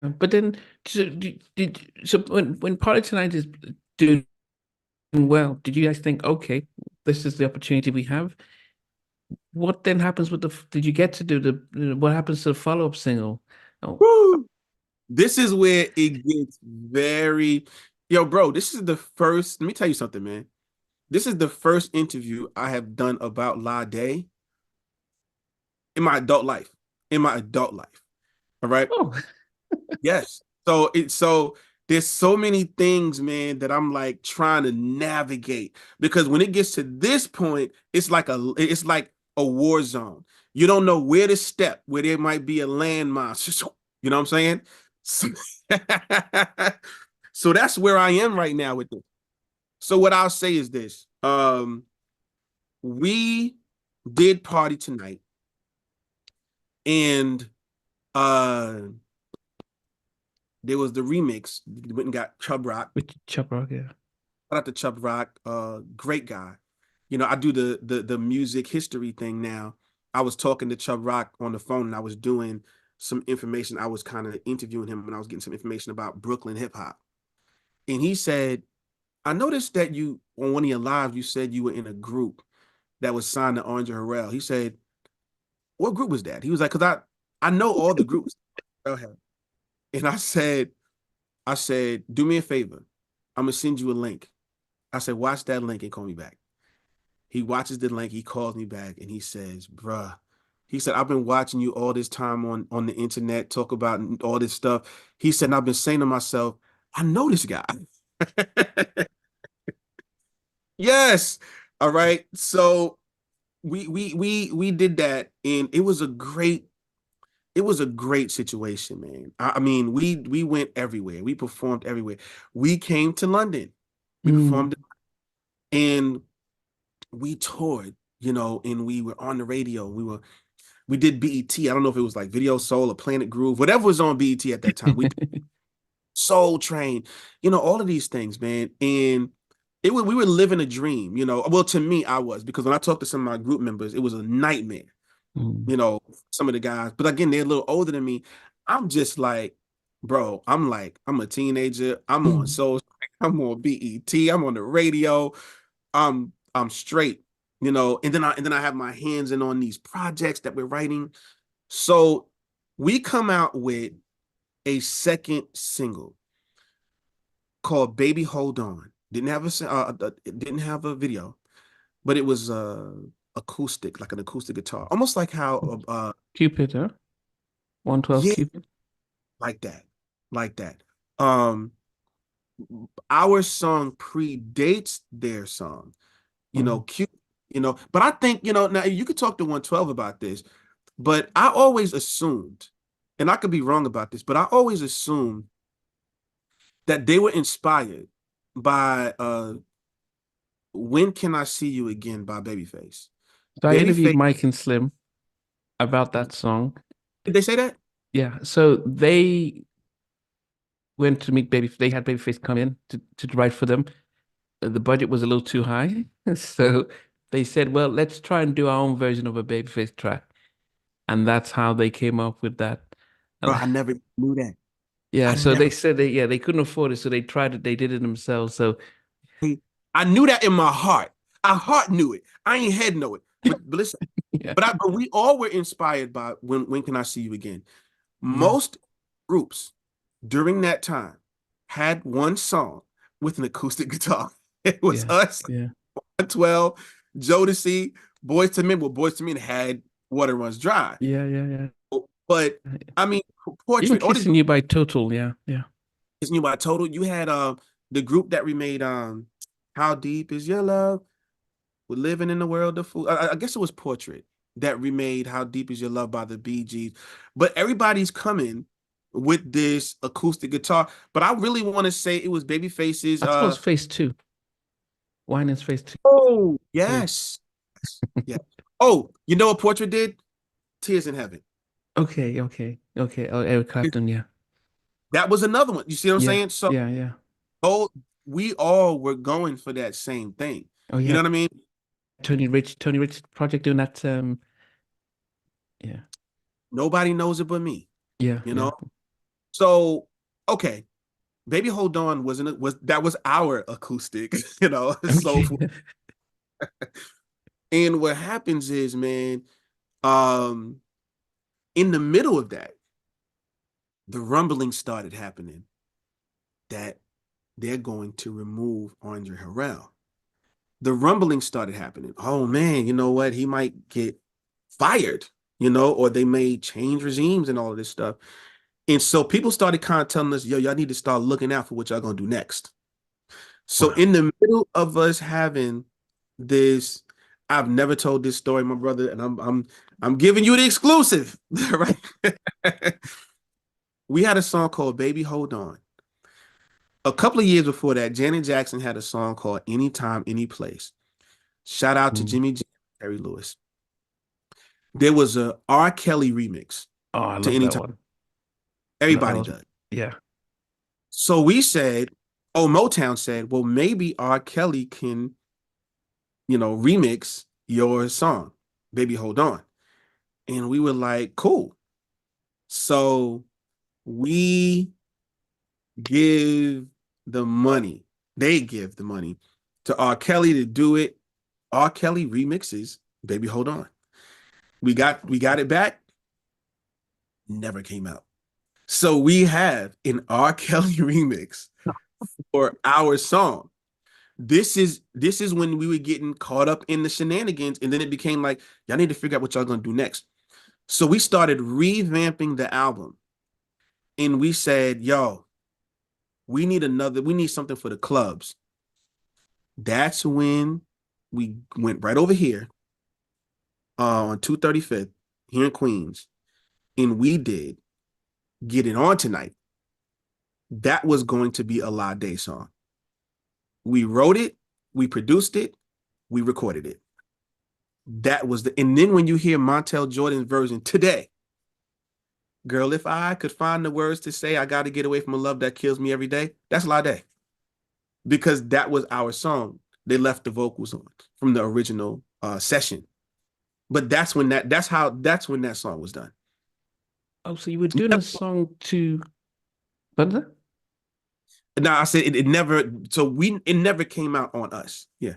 But then, so when Party Tonight is doing well, did you guys think, okay, this is the opportunity we have? What then happens with did you get to do what happens to the follow-up single? Oh, Woo! This is where it gets very, yo, bro. This is the first. Let me tell you something, man. This is the first interview I have done about Ladae in my adult life. In my adult life. All right. oh, Yes. So there's so many things, man, that I'm like trying to navigate because when it gets to this point, it's like a war zone. You don't know where to step, where there might be a landmine. You know what I'm saying? So, so that's where I am right now with this. So what I'll say is this. We did Party Tonight and uh there was the remix. We went and got Chub Rock. with Chuck Rock, yeah. Shout out to Chub Rock, great guy. You know, I do the music history thing now. I was talking to Chub Rock on the phone and I was doing some information. I was kind of interviewing him and I was getting some information about Brooklyn hip hop. And he said, I noticed that you on one of your lives, you said you were in a group that was signed to Andre Harrell. He said, what group was that? He was like, because I know all the groups. And I said, do me a favor. I'm gonna send you a link. I said, watch that link and call me back. He watches the link, he calls me back, and he says, bruh, he said, I've been watching you all this time on the internet, talk about all this stuff. He said, and I've been saying to myself, I know this guy. Yes. All right. So we did that, and it was a great situation, man. I mean, we went everywhere. We performed everywhere. We came to London. We Mm. performed and we toured, and we were on the radio. We did BET. I don't know if it was like Video Soul or Planet Groove, whatever was on BET at that time. We Soul Train, all of these things, man. And we were living a dream. Well, to me, I was because when I talked to some of my group members, it was a nightmare. Mm. Some of the guys, but again, they're a little older than me. I'm just like, bro, I'm a teenager. I'm on Mm. Soul, I'm on BET, I'm on the radio. I'm straight, and then I have my hands in on these projects that we're writing. So we come out with a second single called Baby Hold On. It didn't have a video, but it was acoustic, like an acoustic guitar, almost like how Cupid, huh? 112 yeah, Cupid. like that, like that. Um, our song predates their song, Mm. cute, but I think, now you could talk to 112 about this, but I always assumed, and I could be wrong about this, but I always assumed that they were inspired by When Can I See You Again by Babyface. So I interviewed Babyface, Mike and Slim about that song. did they say that? Yeah, so they went to meet Baby. They had Babyface come in to write for them. The budget was a little too high, so they said, "Well, let's try and do our own version of a Babyface track," and that's how they came up with that. Bro, And I never knew that. yeah, I so they never said they couldn't afford it, so they tried it. They did it themselves. So I knew that in my heart. I heart knew it. I ain't head know it. But listen, yeah, but we all were inspired by When Can I See You Again? yeah, Most groups during that time had one song with an acoustic guitar. It was yeah, us, yeah. 12, Jodeci, Boys to Men. Well, Boys to Men had Water Runs Dry. Yeah, yeah, yeah. But I mean, Even Portrait, all these Kissing You by Total, yeah, yeah. groups knew by Total. You had the group that remade How Deep Is Your Love? We're living in the world of food. I guess it was Portrait that remade How Deep Is Your Love by the Bee Gees. But everybody's coming with this acoustic guitar. But I really want to say it was Babyface's I thought it was Phase Two. Wine is Phase Two. oh Yeah. yes. Yeah. Oh, you know what Portrait did? Tears in Heaven. Okay, okay, okay. Oh, Eric Clapton, yeah, That was another one. You see what I'm yeah, saying? So yeah, yeah. oh, we all were going for that same thing. Oh You yeah, know what I mean? Tony Rich project doing that. Yeah, Nobody knows it but me, yeah, you yeah. know? So, okay, Baby Hold On wasn't it was that was our acoustic, soulful. Okay. And what happens is, man, um, in the middle of that, the rumbling started happening that they're going to remove Andre Harrell. The rumbling started happening. Oh man, you know what? He might get fired, or they may change regimes and all of this stuff. And so people started kind of telling us, yo, y'all need to start looking out for what y'all gonna do next. So Wow. in the middle of us having this, I've never told this story, my brother, and I'm giving you the exclusive, right? We had a song called Baby Hold On. A couple of years before that, Janet Jackson had a song called Anytime, Any Place. Shout out to Mm. Jimmy Jam, Terry Lewis. There was a R. Kelly remix Oh, I to love that Anytime. one. That Everybody was, does. yeah. So we said, oh, Motown said, well, maybe R. Kelly can, remix your song, Baby Hold On. And we were like, cool. So we give the money, they give the money to R. Kelly to do it. R. Kelly remixes Baby Hold On. We got it back, never came out. So we have an R. Kelly remix for our song. This is when we were getting caught up in the shenanigans, and then it became like, y'all need to figure out what y'all gonna do next. So we started revamping the album, and we said, yo, we need something for the clubs. That's when we went right over here on 235th here in Queens, and we did Get It On Tonight. That was going to be a Ladae song. We wrote it, we produced it, we recorded it. And then when you hear Montell Jordan's version today, girl, if I could find the words to say I got to get away from a love that kills me every day, that's Ladae. Because that was our song. They left the vocals on from the original session. But that's when that song was done. Oh, so you were doing a song to, what is it? Now I said it never came out on us. Yeah.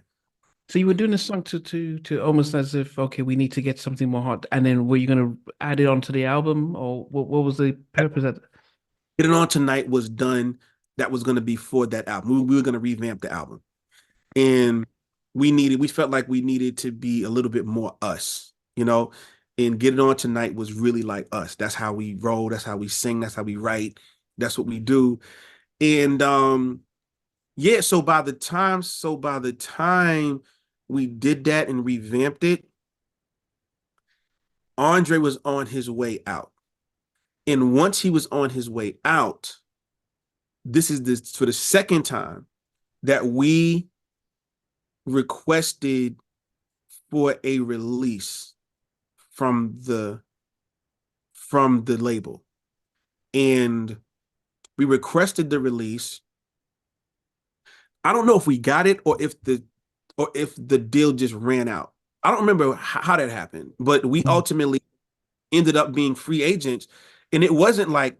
So you were doing a song to almost as if, okay, we need to get something more hot. And then were you going to add it onto the album, or what was the purpose of Get It On Tonight was done. That was going to be for that album. We were going to revamp the album. And we felt like we needed to be a little bit more us, and Get It On Tonight was really like us. That's how we roll, that's how we sing, that's how we write, that's what we do. And yeah, so by the time we did that and revamped it, Andre was on his way out. And once he was on his way out, this is this for the second time that we requested for a release from the label. And we requested the release. I don't know if we got it or if the deal just ran out. I don't remember how that happened, but we it? ultimately ended up being free agents. And it wasn't like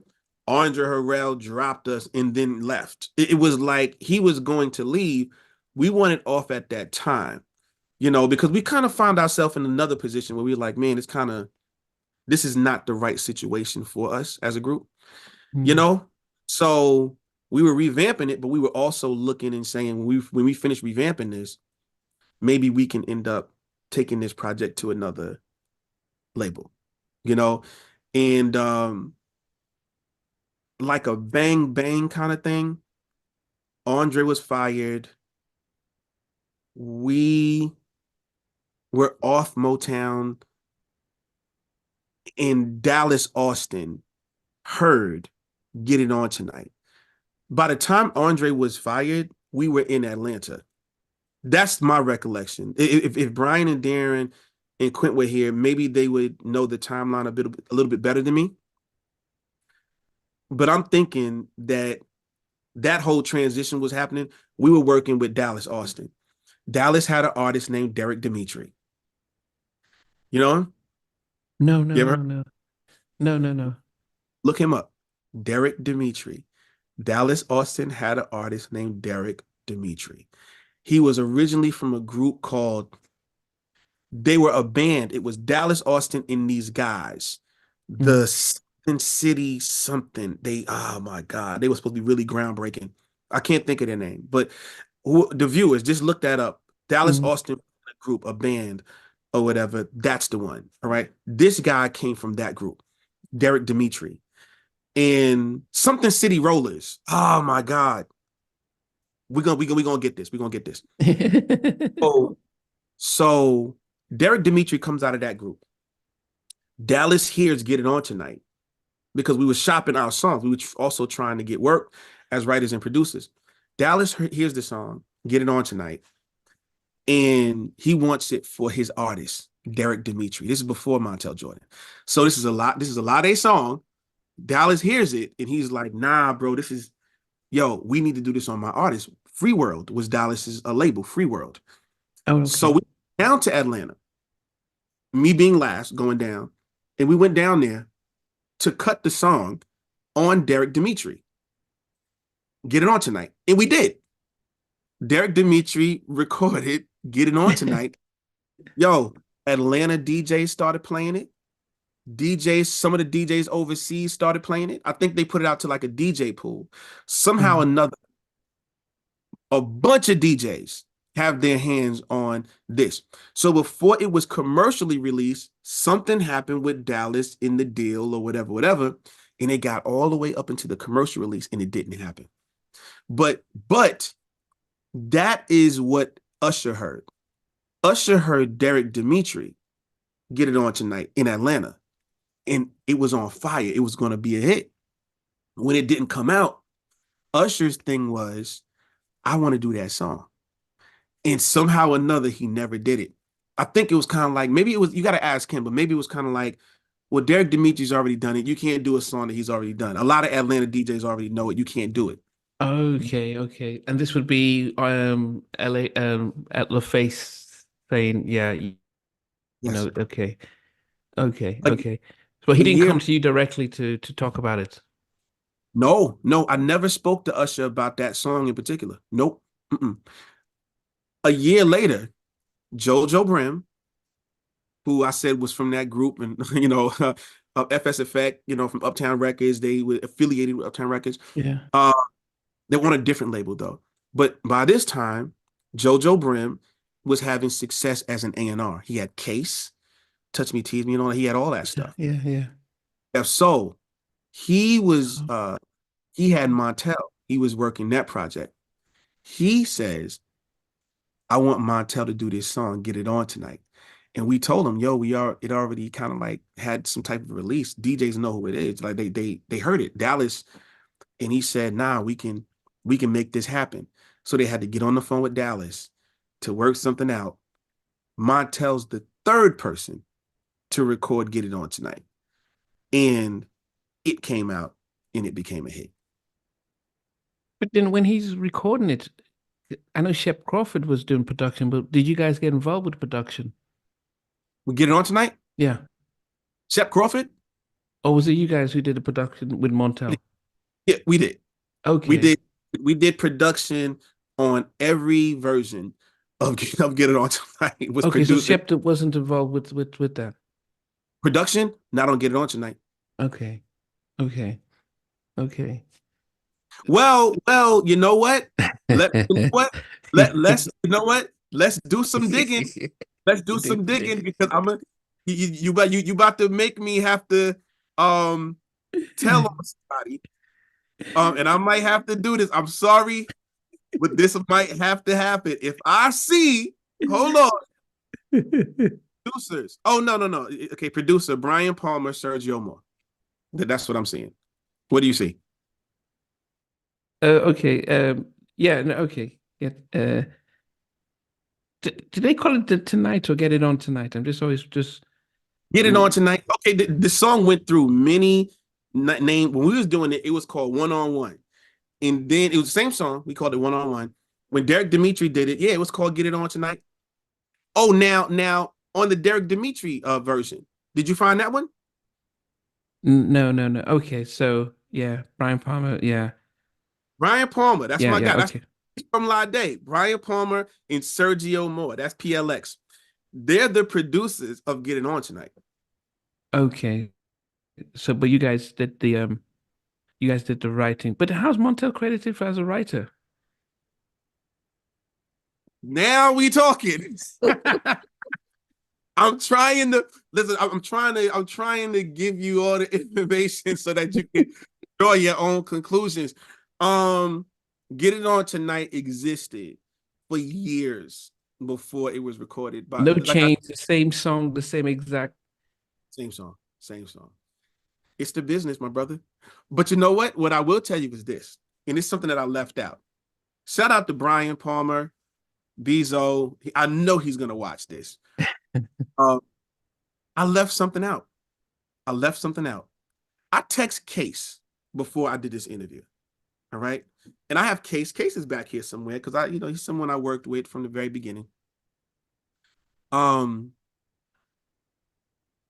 Andre Harrell dropped us and then left. It was like he was going to leave. We wanted off at that time, because we kind of found ourselves in another position where we were like, man, this is not the right situation for us as a group, you Mm. know? So we were revamping it, but we were also looking and saying, when we finish revamping this, maybe we can end up taking this project to another label, you know? And like a bang bang kind of thing, Andre was fired. We were off Motown, and Dallas Austin heard Get It On Tonight. By the time Andre was fired, we were in Atlanta. That's my recollection. If Brian and Darren and Quint were here, maybe they would know the timeline a little bit better than me. But I'm thinking that whole transition was happening. We were working with Dallas Austin. Dallas had an artist named Derek Dimitri. You know him? No, no, You ever no, heard? no, no, no, no. Look him up. Derek Dimitri. Dallas Austin had an artist named Derek Dimitri. He was originally from a group called, they were a band. It was Dallas Austin and these guys. Mm. The something City something. They, oh my God, they were supposed to be really groundbreaking. I can't think of their name, but the viewers just look that up. Dallas Mm. Austin group, a band or whatever. That's the one. All right. This guy came from that group, Derek Dimitri, and something City Rollers. Oh my God. We're gonna get this. We're gonna get this. Oh, so Derek Dimitri comes out of that group. Dallas hears Get It On Tonight because we were shopping our songs. We were also trying to get work as writers and producers. Dallas hears the song, Get It On Tonight, and he wants it for his artist, Derek Dimitri. This is before Montell Jordan. So this is a Ladae song. Dallas hears it and he's like, nah, bro, we need to do this on my artist. Free World was Dallas's label, Free World. Oh, So okay. we went down to Atlanta, me being last, going down, and we went down there to cut the song on Derek Dimitri. Get It On Tonight. And we did. Derek Dimitri recorded Get It On Tonight. Yo, Atlanta DJs started playing it. Some of the DJs overseas started playing it. I think they put it out to like a DJ pool. Somehow or Mm. another, a bunch of DJs have their hands on this. So before it was commercially released, something happened with Dallas in the deal or whatever, and it got all the way up into the commercial release and it didn't happen. But that is what Usher heard. Usher heard Derek Dimitri Get It On Tonight in Atlanta, and it was on fire. It was going to be a hit. When it didn't come out, Usher's thing was, I want to do that song. And somehow or another, he never did it. I think it was kind of like, maybe it was, you got to ask him, but maybe it was kind of like, well, Derek Dimitri's already done it. You can't do a song that he's already done. A lot of Atlanta DJs already know it. You can't do it. Okay, okay. And this would be LA at LaFace saying, yeah, Yes. okay. Okay, A, okay. So he a didn't year, come to you directly to talk about it. no, I never spoke to Usher about that song in particular. Nope. Mm-mm. A year later, JoJo Brim, who I said was from that group, and FS Effect, from Uptown Records, they were affiliated with Uptown Records. Yeah. Uh, they want a different label though. But by this time, JoJo Brim was having success as an A&R. He had Case, Touch Me, Tease Me, he had all that Yeah, stuff. yeah, yeah. Yeah, so Oh, he had Montell. He was working that project. He says, I want Montell to do this song, Get It On Tonight. And we told him, yo, it already kind of like had some type of release. DJs know who it is. Like they heard it, Dallas. And he said, nah, we can make this happen. So they had to get on the phone with Dallas to work something out. Montell's the third person to record Get It On Tonight. And it came out and it became a hit. but then when he's recording it, I know Shep Crawford was doing production, but did you guys get involved with production? We Get It On Tonight? Yeah. Shep Crawford? Or was it you guys who did the production with Montell? Yeah, we did. We Okay. did we did production on every version of Get It On Tonight. It was Okay, so produced Shep wasn't involved with that. production, not on Get It On Tonight. Okay. Okay. Okay. Well, you know what? You know what? Let's you know what? Let's do some digging. Let's do some digging because I'm a you about to make me have to tell on somebody. And I might have to do this. I'm sorry, but this might have to happen. If I see, hold on, producers. Oh no. Okay, producer Brian Palmer, Sergio Moore. That's what I'm seeing. What do you see? Okay. Yeah, no, okay. Yeah. Did they call it the Tonight or Get It On Tonight? I'm just always just Get It On Tonight. Okay, the song went through many name when we was doing it. It was called One on One, and then it was the same song. We called it One on One. When Derek Dimitri did it, yeah, it was called Get It On Tonight. Oh, now on the Derek Dimitri version, did you find that one? no, no, no. Okay, so Yeah, Brian Palmer. Yeah, Brian Palmer, that's yeah, my yeah. guy. That's Okay, from Ladae. Brian Palmer and Sergio Moore. That's PLX. They're the producers of Get It On Tonight. okay. So, but you guys did the writing. But how's Montell credited for as a writer? Now we talking. I'm trying to listen. I'm trying to give you all the information so that you can draw your own conclusions. Um, Get It On Tonight existed for years before it was recorded by, No like I change, the same song, the same exact. same song, same song. It's the business, my brother. But you know what? What I will tell you is this, and it's something that I left out. Shout out to Brian Palmer, Bezo. I know he's gonna watch this. Uh, I left something out. I left something out. I text Case before I did this interview. All right. And I have Case. Case is back here somewhere because he's someone I worked with from the very beginning. Um,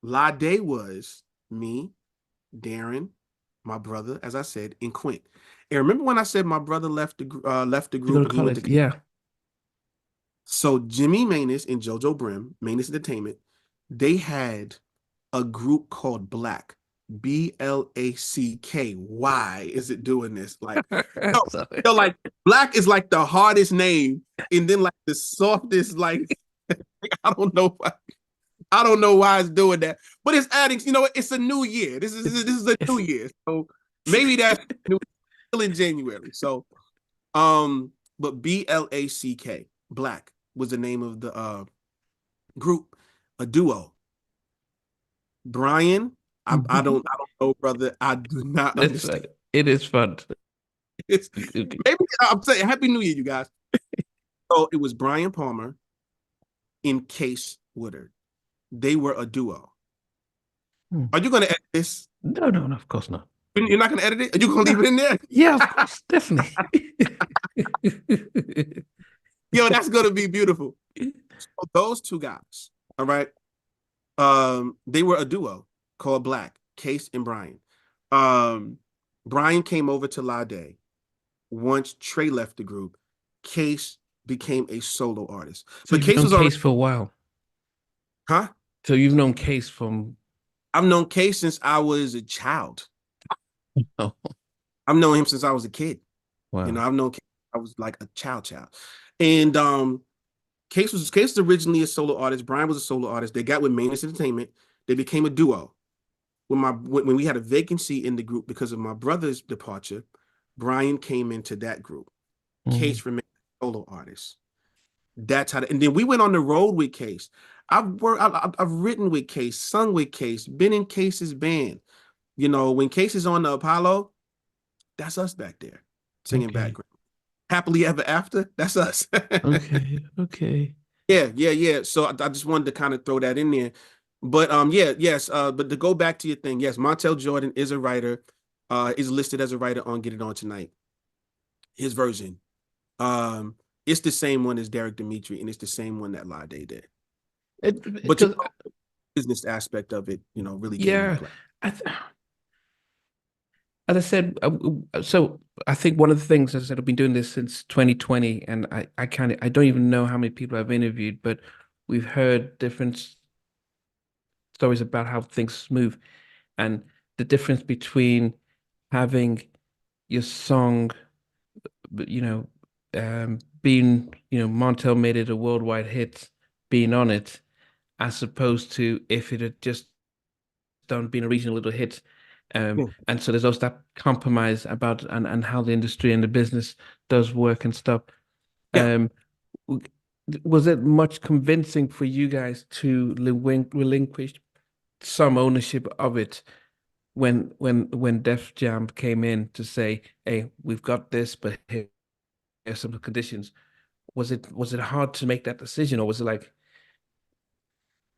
Ladae was me, Darren, my brother, as I said, and Quint. And remember when I said my brother left the You go group to and he went college. to. Yeah. So Jimmy Manus and JoJo Brim, Manus Entertainment, they had a group called Black. Blacky. Why is it doing this? Like, no, Sorry. like Black is like the hardest name, and then like the softest, like I don't know why. I don't know why it's doing that, but it's adding. It's a new year. This is a new It's, year, so maybe that's new, still in January. So, but Black, Black was the name of the group, a duo. Brian, I don't know, brother. I do not it's fun. understand. It is fun. It's Okay. maybe I'm saying Happy New Year, you guys. So it was Brian Palmer and Case Woodard. They were a duo. Hmm. Are you going to edit this? No, no, no, of course not. You're not going to edit it? Are you going to No. leave it in there? Yeah, of course, definitely. Yo, that's going to be beautiful. So those two guys, all right, they were a duo called Black, Case and Brian. Brian came over to Ladae. Once Trey left the group, Case became a solo artist. So But you've Case known was already, Case for a while. huh? So you've known Case from I've known Case since I was a child. oh I've known him since I was a kid. wow. I've known Case, I was like a child. And Case was originally a solo artist. Brian was a solo artist. They got with Manus Entertainment. They became a duo. When we had a vacancy in the group because of my brother's departure, Brian came into that group. Mm. Case remained a solo artist. That's how. And then we went on the road with Case. I've written with Case, sung with Case, been in Case's band. When Case is on the Apollo, that's us back there singing Okay. background. Happily Ever After, that's us. Okay. Okay. Yeah. So I just wanted to kind of throw that in there. But yeah, yes. But to go back to your thing, yes, Montell Jordan is a writer. Is listed as a writer on Get It On Tonight. His version. It's the same one as Derek Dimitri, and it's the same one that Ladae did. But Because business aspect of it, really came into yeah, play. I th as I said, so I think one of the things, as I said, I've been doing this since 2020, and I don't even know how many people I've interviewed, but we've heard different stories about how things move and the difference between having your song, you know, being, Montell made it a worldwide hit, being on it, as opposed to if it had just done being a regional little hit. Yeah. And so there's also that compromise about and how the industry and the business does work and stuff. Yeah. Um, was it much convincing for you guys to relinquish some ownership of it when Def Jam came in to say, "Hey, we've got this, but here's some conditions." Was it hard to make that decision, or was it like,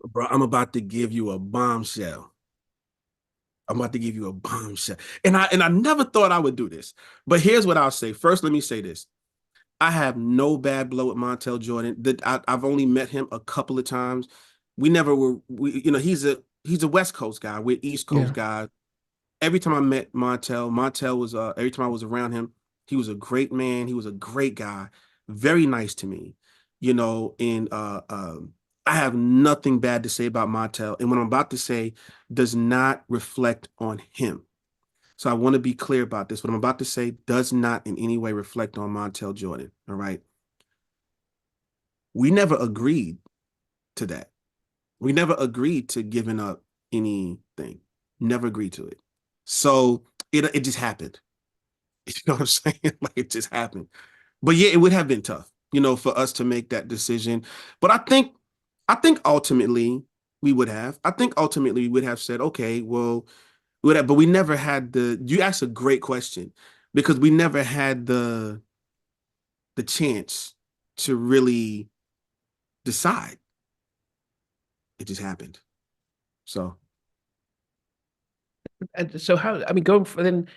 Bro, I'm about to give you a bombshell. I'm about to give you a bombshell. And I never thought I would do this. But here's what I'll say. First, let me say this. I have no bad blood with Montell Jordan. I've only met him a couple of times. We never were, he's a West Coast guy. We're East Coast yeah, guys. every time I met Montell was every time I was around him, he was a great man. He was a great guy, very nice to me, and I have nothing bad to say about Montell. And what I'm about to say does not reflect on him. So I want to be clear about this. What I'm about to say does not in any way reflect on Montell Jordan. All right. We never agreed to that. We never agreed to giving up anything. Never agreed to it. So it just happened. You know what I'm saying? Like it just happened. But yeah, it would have been tough, for us to make that decision. But I think ultimately we would have. I think ultimately we would have said, okay, well, but we never had you asked a great question because we never had the chance to really decide. It just happened. So And so how, I mean, going for then,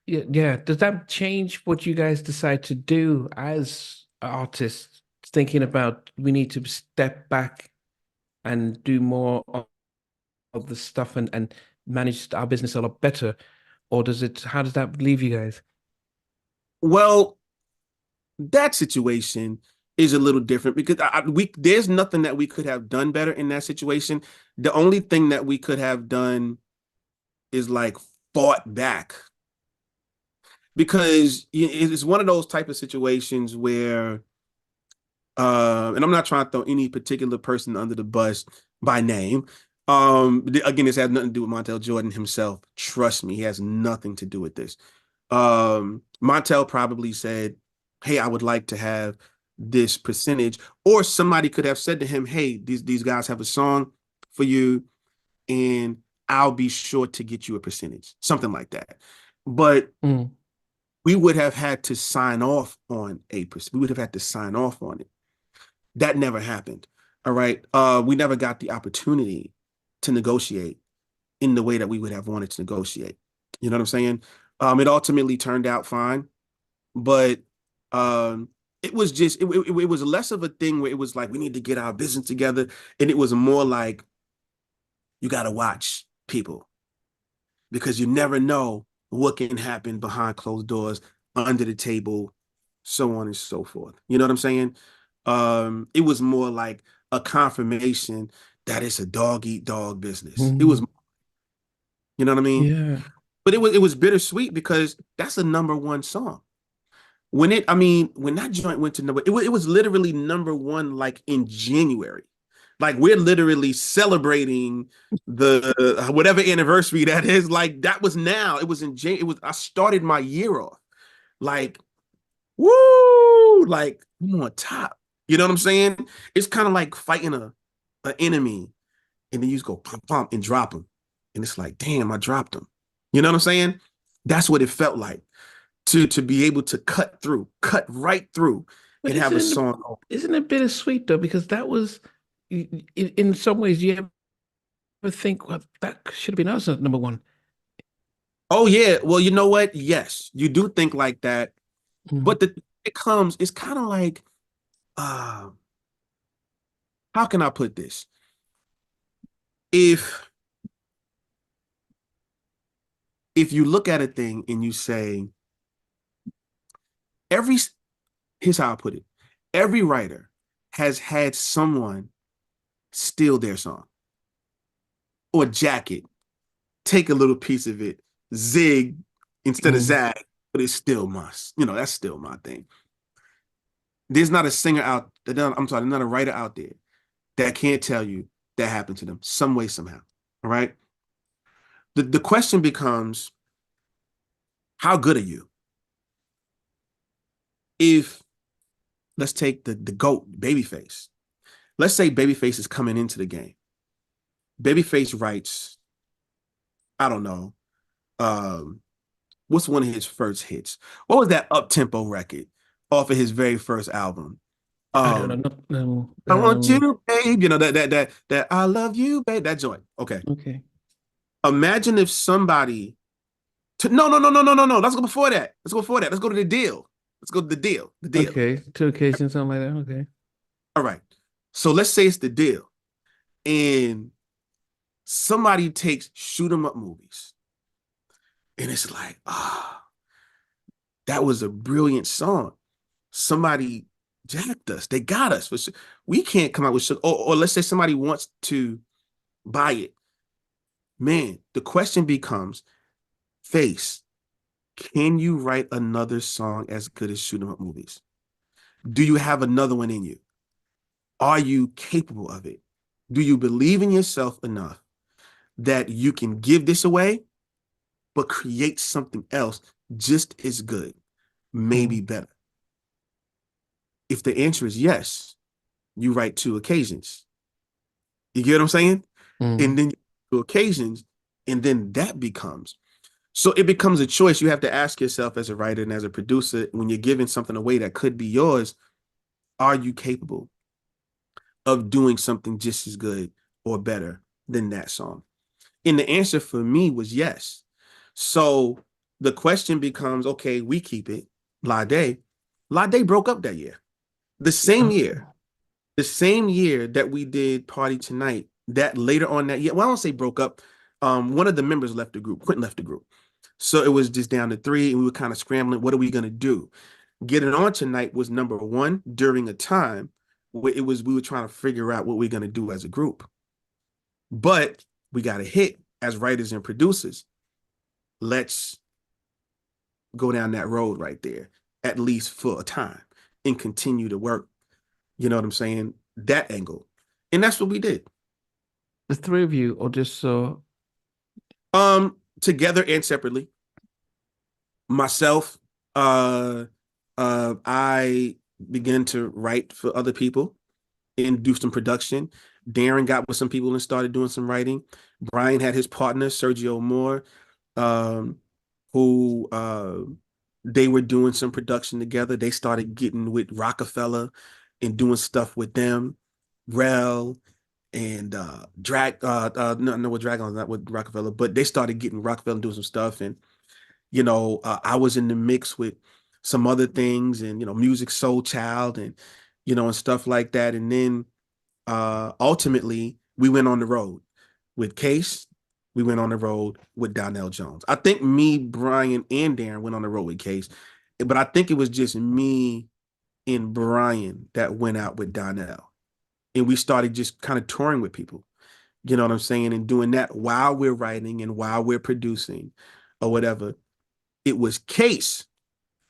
yeah, does that change what you guys decide to do as artists, thinking about we need to step back and do more of the stuff and manage our business a lot better? Or how does that leave you guys? well, that situation is a little different because there's nothing that we could have done better in that situation. The only thing that we could have done is like fought back because it's one of those type of situations where and I'm not trying to throw any particular person under the bus by name. Again, this has nothing to do with Montell Jordan himself. Trust me, he has nothing to do with this. Montell probably said, "Hey, I would like to have this percentage," or somebody could have said to him, "Hey, these guys have a song for you, and I'll be sure to get you a percentage," something like that. But Mm, we would have had to sign off on a percent. We would have had to sign off on it. That never happened. All right. We never got the opportunity to negotiate in the way that we would have wanted to negotiate. You know what I'm saying? It ultimately turned out fine, but it was just it was less of a thing where it was like we need to get our business together, and it was more like you got to watch people because you never know what can happen behind closed doors, under the table, so on and so forth. You know what I'm saying? It was more like a confirmation that it's a dog eat dog business. It was, mm, you know what I mean? yeah. But it was bittersweet because that's a number one song. When that joint went to it was literally number one like in January. Like we're literally celebrating the whatever anniversary that is. Like that was now. It was in Jan. It was I started my year off like woo, like I'm on top. You know what I'm saying? It's kind of like fighting a enemy, and then you just go pump pump and drop him, and it's like, damn, I dropped him. You know what I'm saying? That's what it felt like to be able to cut right through, But and have a song. isn't it bittersweet though? Because that was, in some ways, you ever think, well, that should have been us at number one. Oh yeah, well, you know what? Yes, you do think like that, Mm, but it's kind of like, uh, how can I put this? If if you look at a thing and you say every here's how I put it. Every writer has had someone steal their song or jacket, take a little piece of it, zig instead of mm. zag, but it's still must. That's still my thing. There's not a singer out I'm sorry, there's not a writer out there that can't tell you that happened to them some way, somehow. All right. The question becomes, how good are you? If let's take the GOAT, Babyface. Let's say Babyface is coming into the game. Babyface writes, I don't know, um, what's one of his first hits? What was that up tempo record off of his very first album? I don't know. Not, no. I want you, babe. That I love you, babe. That joint. Okay. Okay. Imagine if somebody no, no, no, no, no, no, no. Let's go before that. Let's go before that. Let's go to the deal. Let's go to the deal. The deal. Okay. Two occasions, something like that. Okay. All right. So let's say it's the deal. And somebody takes shoot 'em up movies And it's like, that was a brilliant song. Somebody jacked us. They got us. We can't come out with or let's say somebody wants to buy it. Man, the question becomes, Face, can you write another song as good as Shoot 'Em Up Movies? Do you have another one in you? Are you capable of it? Do you believe in yourself enough that you can give this away, but create something else just as good, maybe Mm. better? If the answer is yes, you write two occasions. You get what I'm saying? And Mm. then two occasions, and then that becomes. So it becomes a choice. You have to ask yourself as a writer and as a producer, when you're giving something away that could be yours, are you capable of doing something just as good or better than that song? And the answer for me was yes. So the question becomes, okay, we keep it. Ladae. Ladae broke up that year. The same year. Oh. The same year that we did Party Tonight, that later on that year, well, I don't say broke up. One of the members left the group. Quentin left the group. So it was just down to three, and we were kind of scrambling. What are we going to do? Get It On Tonight was number one during a time where we were trying to figure out what we're going to do as a group. But we got a hit as writers and producers. Let's go down that road right there, at least for a time, and continue to work. You know what I'm saying? That angle. And that's what we did. The three of you, or just so? Together and separately. Myself, I began to write for other people and do some production. Darren got with some people and started doing some writing. Brian had his partner, Sergio Moore, um, who they were doing some production together. They started getting with Rockefeller and doing stuff with them. Rel and no, with Dragon, not with Rockefeller, but they started getting Rockefeller and doing some stuff. And I was in the mix with some other things, and Musiq Soulchild, and and stuff like that. And then ultimately we went on the road with Case. We went on the road with Donnell Jones. I think me, Brian, and Darren went on the road with Case, but I think it was just me and Brian that went out with Donnell, and we started just kind of touring with people. You know what I'm saying? And doing that while we're writing and while we're producing or whatever. It was Case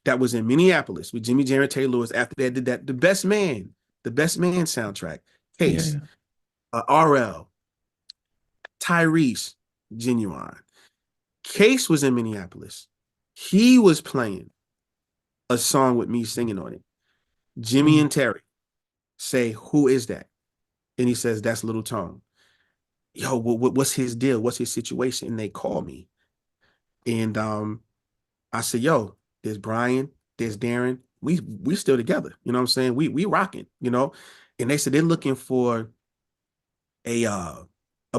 that was in Minneapolis with Jimmy Jam and Terry Lewis after they did that, the Best Man soundtrack. Yeah, Case, yeah. RL, Tyrese, Genuine. Case was in Minneapolis. He was playing a song with me singing on it. Jimmy Mm. and Terry say, "Who is that?" And he says, "That's Little Tone." Yo, what's his deal? What's his situation? And they call me. And I said, yo, there's Brian, there's Darren. We still together. You know what I'm saying? We rocking. And they said they're looking for a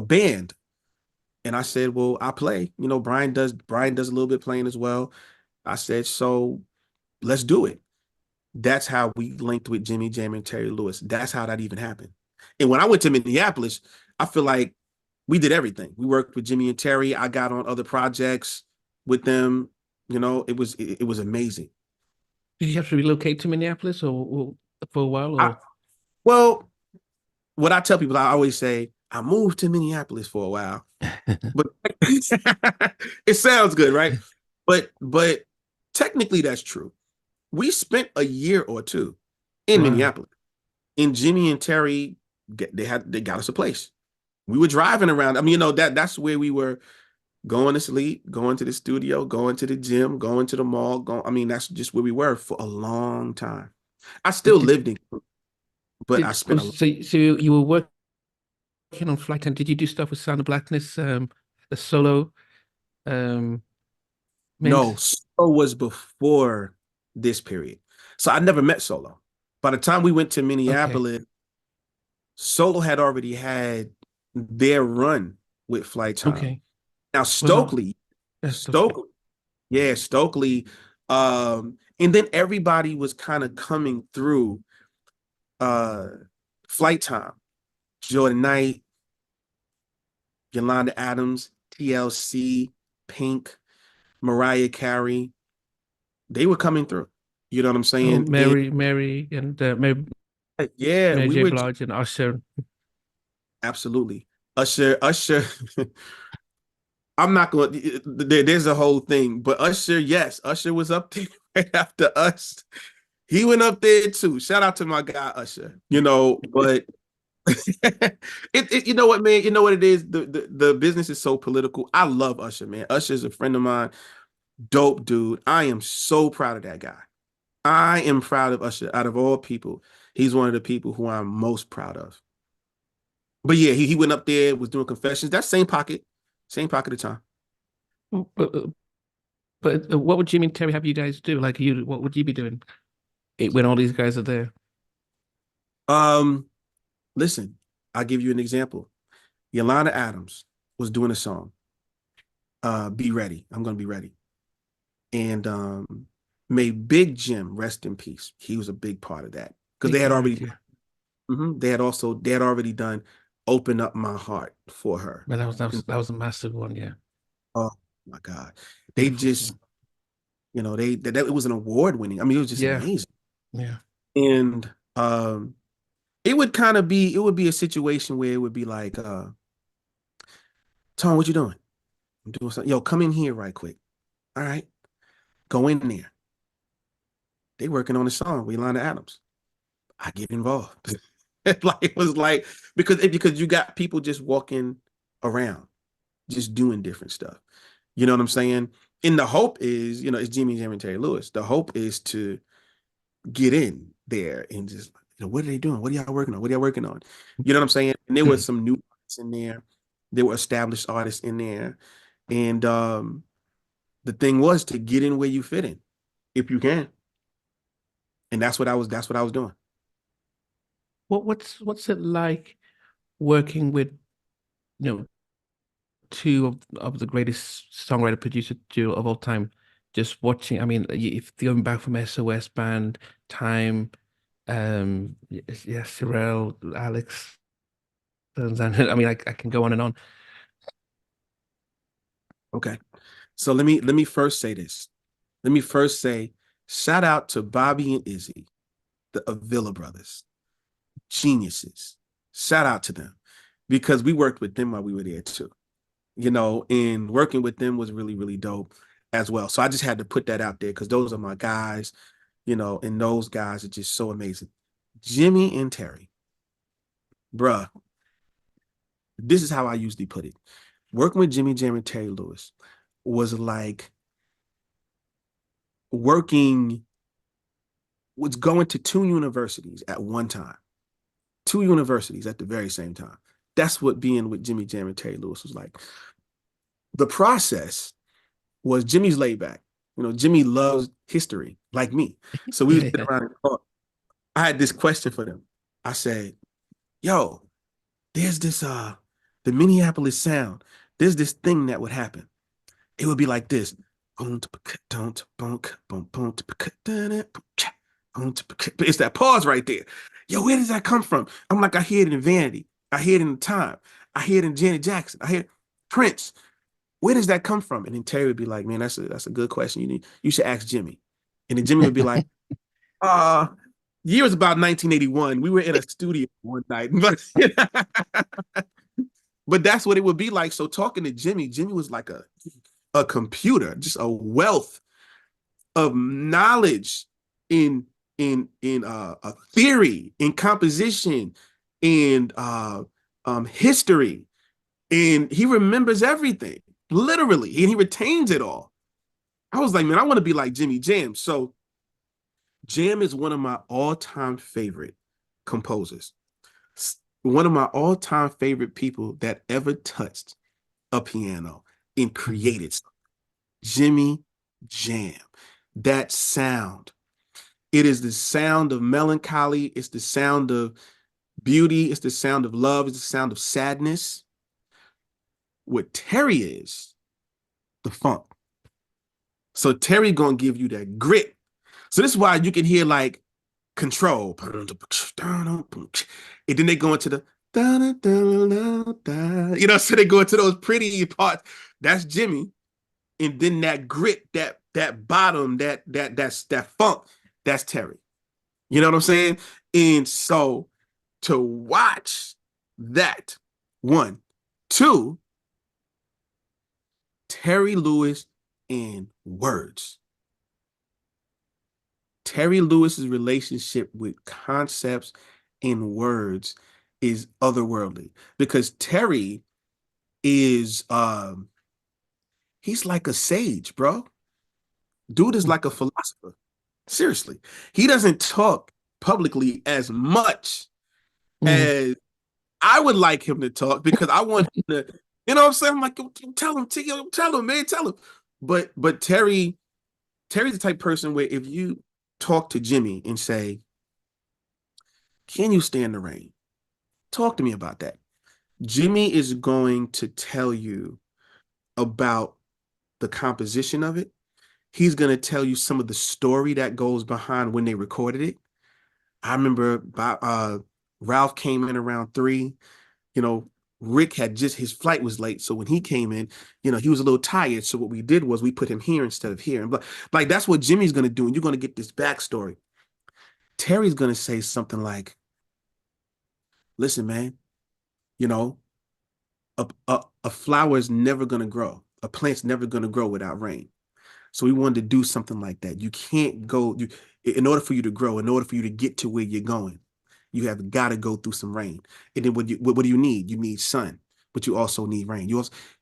band. And I said, well, I play. Brian does a little bit playing as well. I said, so let's do it. That's how we linked with Jimmy Jam and Terry Lewis. That's how that even happened. And when I went to Minneapolis, I feel like we did everything. We worked with Jimmy and Terry. I got on other projects with them. It was amazing. Did you have to relocate to Minneapolis or for a while I, or? well, what I tell people, I always say, I moved to Minneapolis for a while, but it sounds good, right? But technically that's true. We spent a year or two in Wow. Minneapolis, and Jimmy and Terry they got us a place. We were driving around. I mean, that's where we were going to sleep, going to the studio, going to the gym, going to the mall. I mean, that's just where we were for a long time. I still Did lived in, but I spent a so you were working on Flight and did you do stuff with Sound of Blackness, the solo um no, mint? Solo was before this period. So I never met Solo. By the time we went to Okay. Minneapolis, Solo had already had their run with Flight Time. Okay. Now Well, Stokely, that's the Stokely, yeah, Stokely, and then everybody was kind of coming through uh Flight Time. Jordan Knight, Yolanda Adams, TLC, Pink. Mariah Carey, they were coming through. You know what I'm Oh, saying? And Mary and Mary, yeah, Mary we J. were Blige and Usher. absolutely Usher. I'm not going to, there's a whole thing, but Usher, yes, Usher was up there right after us. He went up there too. Shout out to my guy Usher, but you know what, man, you know what it is? The business is so political. I love Usher, man. Usher's a friend of mine, dope dude. I am so proud of that guy. I am proud of Usher. Out of all people, he's one of the people who I'm most proud of. But yeah, he went up there, was doing confessions. That same pocket of time. But, but what would Jimmy and Terry have you guys do? Like what would you be doing when all these guys are there? Um, Listen, I'll give you an example. Yolanda Adams was doing a song, Be Ready. I'm gonna be ready. And may Big Jim rest in peace. He was a big part of that. Because they Big had word, already yeah. they had already done Open Up My Heart for her. But that was a massive one, yeah. Oh my God. They Beautiful just, song. it was an award winning. I mean, it was just Yeah, amazing. yeah. And it would be a situation where it would be like, Tone, what you doing? I'm doing something. Yo, come in here right quick. All right. Go in there. They working on a song with Yolanda Adams. I get involved. It was like because you got people just walking around, just doing different stuff. You know what I'm saying? And the hope is, it's Jimmy Jam and Terry Lewis. The hope is to get in there and just, what are they doing? What are y'all working on? What are y'all working on? You know what I'm saying? And there was some new artists in there. There were established artists in there. And the thing was to get in where you fit in, if you can. And that's what I was doing. What's it like working with, you know, two of the greatest songwriter producer duo of all time? Just watching, I mean, if going back from SOS Band, Time, yeah, Pharrell, Alex, and I mean, I can go on and on. Okay. So let me first say this. Let me first say shout out to Bobby and Izzy, the Avila brothers, geniuses. Shout out to them because we worked with them while we were there too. And working with them was really, really dope as well. So I just had to put that out there because those are my guys, and those guys are just so amazing. Jimmy and Terry, bruh, this is how I usually put it. Working with Jimmy Jam and Terry Lewis was like working, was going to two universities at one time, two universities at the very same time. That's what being with Jimmy Jam and Terry Lewis was like. The process was Jimmy's laid back. Jimmy loves history like me. So we would sit Yeah. around and talk. I had this question for them. I said, yo, there's this the Minneapolis sound. There's this thing that would happen. It would be like this. It's that pause right there. Yo, where does that come from? I'm like, I hear it in Vanity. I hear it in Time. I hear it in Janet Jackson. I hear Prince. Where does that come from? And then Terry would be like, man, that's a good question. You should ask Jimmy. And then Jimmy would be like, uh, year was about 1981. We were in a studio one night. But that's what it would be like. So talking to Jimmy was like a computer, just a wealth of knowledge in a theory, in composition, in history, and he remembers everything literally, and he retains it all. I was like, man, I want to be like Jimmy Jam. So Jam is one of my all-time favorite composers, one of my all-time favorite people that ever touched a piano and created something. Jimmy Jam. That sound. It is the sound of melancholy. It's the sound of beauty. It's the sound of love. It's the sound of sadness. What Terry is, the funk. So Terry gonna give you that grit. So this is why you can hear like Control. And then they go into the so they go into those pretty parts. That's Jimmy. and then that grit, that bottom, that funk, that's Terry. You know what I'm saying? And so to watch that, one, two, Terry Lewis and words. Terry Lewis's relationship with concepts and words is otherworldly because Terry is he's like a sage, bro. Dude is like a philosopher. Seriously. He doesn't talk publicly as much Mm. as I would like him to talk because I want him to, you know what I'm saying? I'm like, tell him, man, tell him. But Terry's the type of person where if you talk to Jimmy and say, can you stand the rain? Talk to me about that. Jimmy is going to tell you about the composition of it. He's going to tell you some of the story that goes behind when they recorded it. I remember Ralph came in around 3. You know, Rick had just, his flight was late. So when he came in, you know, he was a little tired. So what we did was we put him here instead of here. And like, that's what Jimmy's going to do. And you're going to get this backstory. Terry's going to say something like, listen, man, you know, a flower is never going to grow. A plant's never going to grow without rain. So we wanted to do something like that. You can't go, in order for you to grow, in order for you to get to where you're going, you have got to go through some rain. And then what do you need? You need sun, but you also need rain.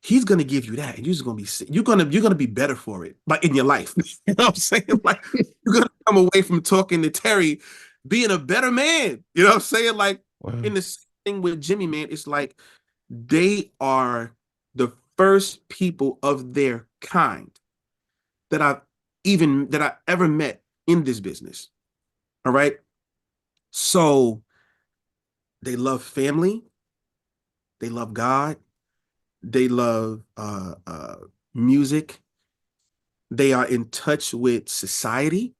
He's gonna give you that, and you're just gonna be you're gonna be better for it, like in your life. You know what I'm saying? Like you're gonna come away from talking to Terry being a better man. You know what I'm saying? Like Wow. in the same thing with Jimmy, man, it's like they are the first people of their kind that I ever met in this business. All right. So they love family, they love God, they love music, they are in touch with society,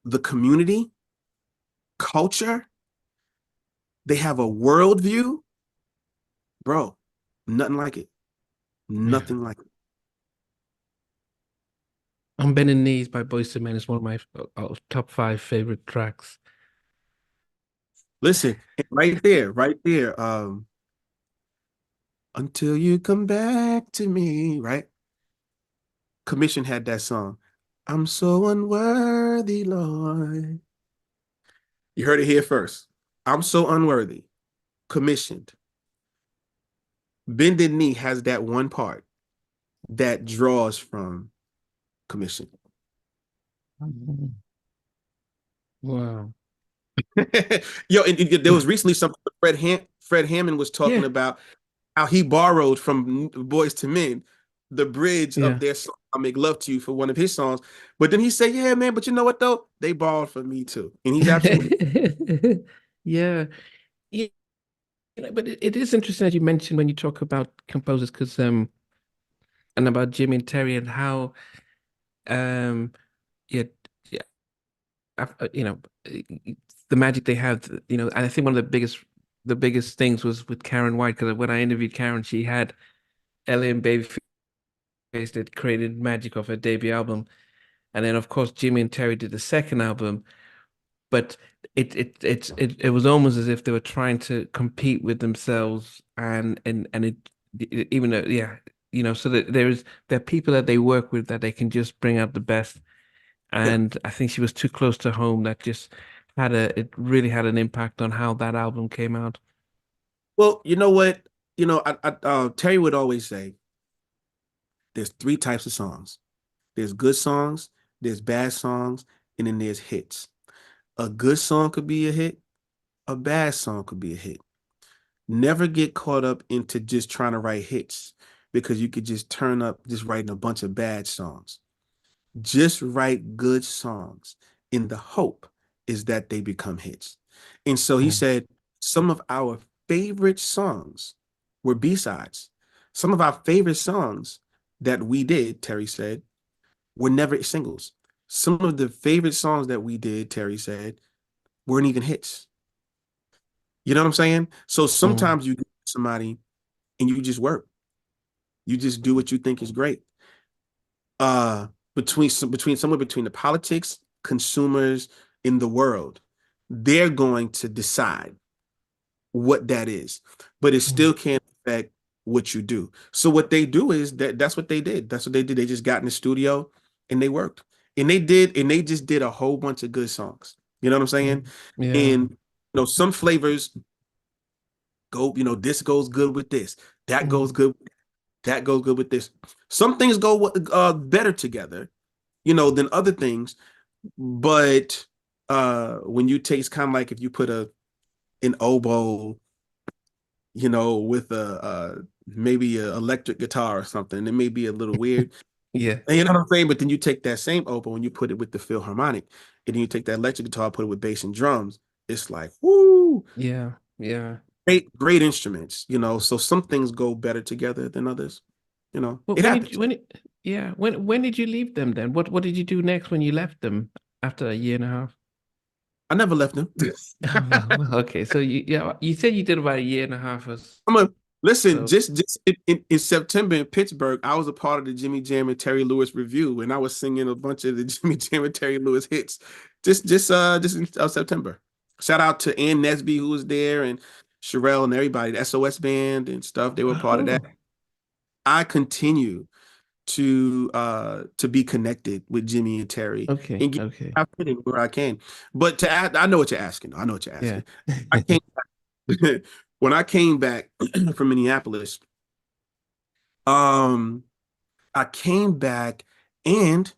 the community, culture, they have a worldview, bro. Nothing like it. Yeah. Nothing like it. On Bending Knees by Boyz II Men is one of my top 5 favorite tracks. Listen, right there. Until you come back to me, right? Commission had that song. I'm so unworthy, Lord. You heard it here first. I'm so unworthy. Commissioned. Bended Knee has that one part that draws from Commission. Mhm. Wow. Yo, there was recently something Fred Hammond was talking Yeah. about how he borrowed from Boys to Men the bridge of Yeah. their song, I Make Love to You for one of his songs. But then he said, yeah, man, but you know what though? They borrowed from me too. And he's absolutely Yeah. Yeah. But it is interesting that you mentioned when you talk about composers, because and about Jimmy and Terry and how um yeah, yeah you know, the magic they have, you know, and I think one of the biggest things was with Karen White, because when I interviewed Karen, she had LA and Babyface that created magic of her debut album. And then of course Jimmy and Terry did the second album, but it was almost as if they were trying to compete with themselves, and even though, yeah, you know, so that there are people that they work with that they can just bring out the best. yeah. And I think she was too close to home, that just it really had an impact on how that album came out. Well, you know what? Terry would always say there's 3 types of songs. There's good songs, there's bad songs, and then there's hits. A good song could be a hit, a bad song could be a hit. Never get caught up into just trying to write hits because you could just turn up just writing a bunch of bad songs. Just write good songs in the hope is that they become hits. And so he Mm. said some of our favorite songs were B-sides. Some of our favorite songs that we did, Terry said, were never singles. Some of the favorite songs that we did, Terry said, weren't even hits. You know what I'm saying? So Mm. sometimes you get somebody and you just work. You just do what you think is great. uh between somewhere between the politics, consumers in the world. They're going to decide what that is, but it still Mhm. can't affect what you do. So what they do is that's what they did. That's what they did. They just got in the studio and they worked. And they just did a whole bunch of good songs. You know what I'm saying? Mhm. Yeah. And some flavors go, this goes good with this. That goes Mhm. good. That goes good with this. Some things go better together, than other things. But when you taste kind of like if you put an oboe, with a maybe a electric guitar or something, it may be a little weird. Yeah. You know what I'm saying? But then you take that same oboe and you put it with the Philharmonic, and then you take that electric guitar, put it with bass and drums. It's like, woo, Yeah. Yeah. great instruments, So some things go better together than others. Well, It happens. yeah, when did you leave them then? What did you do next when you left them after a year and a half? I never left them. Okay, so you said you did about a year and a half or I'm a Listen, so. just in September in Pittsburgh, I was a part of the Jimmy Jam and Terry Lewis review, and I was singing a bunch of the Jimmy Jam and Terry Lewis hits. Just in September. Shout out to Ann Nesby who was there and Sherelle and everybody, the SOS band and stuff. They were part of that. Oh, I continue to be connected with Jimmy and Terry okay, and get okay, I fit in where I can. But to add, I know what you're asking. I know what you're yeah. asking. I came when I came back from Minneapolis. Um, I came back and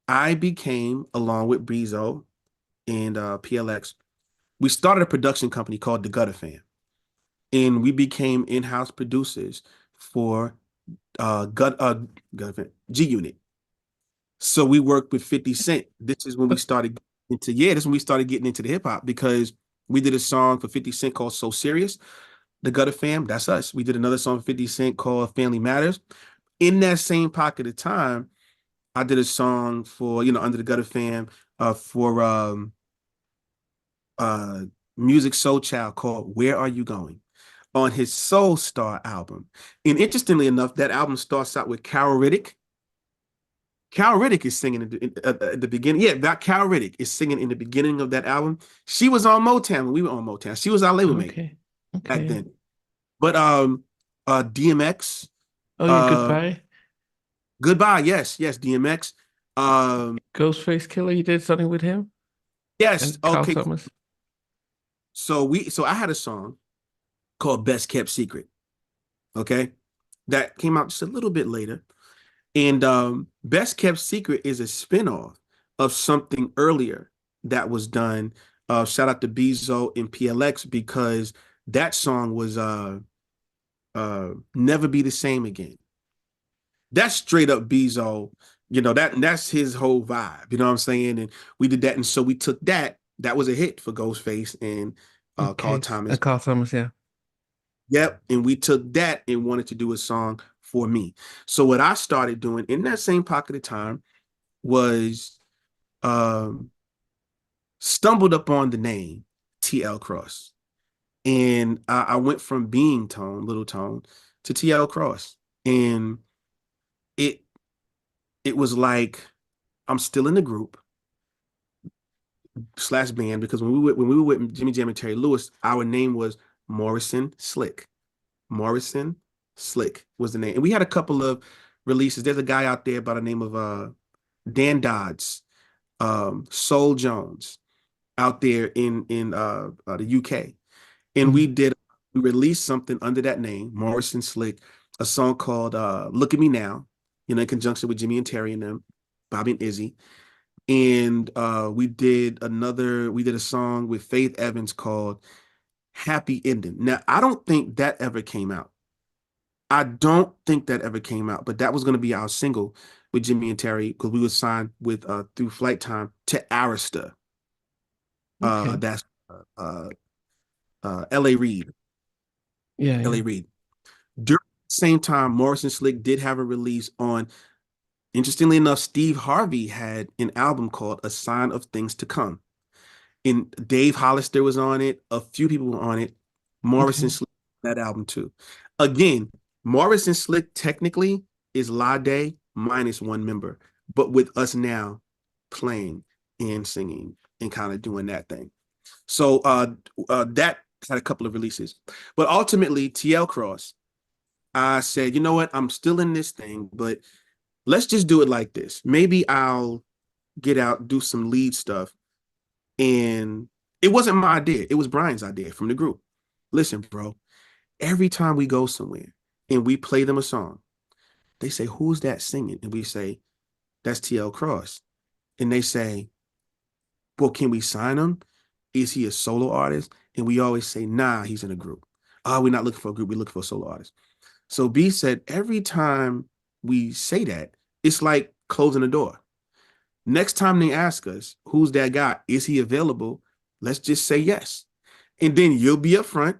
I became, along with Brizo and PLX, we started a production company called The Gutter Fam. And we became in-house producers for Gutter Fam, G Unit. So we worked with 50 Cent. This is when we started this is when we started getting into the hip hop because we did a song for 50 Cent called So Serious. The Gutter Fam, that's us. We did another song for 50 Cent called Family Matters. In that same pocket of time, I did a song for, Under the Gutter Fam, for uh Musiq Soulchild called Where Are You Going? On his Soul Star album. And interestingly enough, that album starts out with Carol Riddick. Carol Riddick is singing at the beginning. Yeah, that Carol Riddick is singing in the beginning of that album. She was on Motown when we were on Motown. She was our label mate Okay, back okay. then. But DMX, Oh yeah, uh goodbye. Goodbye, yes, DMX. Ghostface Killer, you did something with him Yes, and Carl okay, cool. Thomas. So I had a song called Best Kept Secret. Okay. That came out just a little bit later. And Best Kept Secret is a spinoff of something earlier that was done. Shout out to Bezo and PLX because that song was Never Be the Same Again. That's straight up Bezo, that's his whole vibe, you know what I'm saying? And we did that, and so we took that was a hit for Ghostface and Carl Okay, Thomas. Carl Thomas, yeah. Yep. And we took that and wanted to do a song for me. So what I started doing in that same pocket of time was um stumbled upon the name TL Cross. And I went from being Tone, Little Tone, to TL Cross. And it it was like I'm still in the group slash band because when we were with Jimmy Jam and Terry Lewis, our name was Morrison Slick. Morrison Slick was the name. And we had a couple of releases. There's a guy out there by the name of Dan Dodds, Soul Jones out there in the UK. And Mhm. we released something under that name, Morrison Slick, a song called Look at Me Now, in conjunction with Jimmy and Terry and them, Bobby and Izzy. And we did a song with Faith Evans called Happy Ending. Now, I don't think that ever came out. I don't think that ever came out, but that was going to be our single with Jimmy and Terry because we were signed with through Flight Time to Arista. Okay. That's uh, L.A. Reid. Yeah, L.A. yeah. Reid. During the same time, Morrison Slick did have a release on. Interestingly enough, Steve Harvey had an album called A Sign of Things to Come. And Dave Hollister was on it. A few people were on it. Morrison Okay. Slick that album too. Again, Morrison Slick technically is Ladae, minus one member, but with us now playing and singing and kind of doing that thing. So that had a couple of releases. But ultimately, TL Cross, I said, you know what? I'm still in this thing, but let's just do it like this. Maybe I'll get out, do some lead stuff. And it wasn't my idea. It was Brian's idea from the group. Listen, bro, every time we go somewhere and we play them a song, they say, who's that singing? And we say, that's TL Cross. And they say, well, can we sign him? Is he a solo artist? And we always say, nah, he's in a group. Oh, we're not looking for a group. We're looking for a solo artist. So B said, every time we say that, it's like closing the door. Next time they ask us, who's that guy? Is he available? Let's just say yes. And then you'll be up front.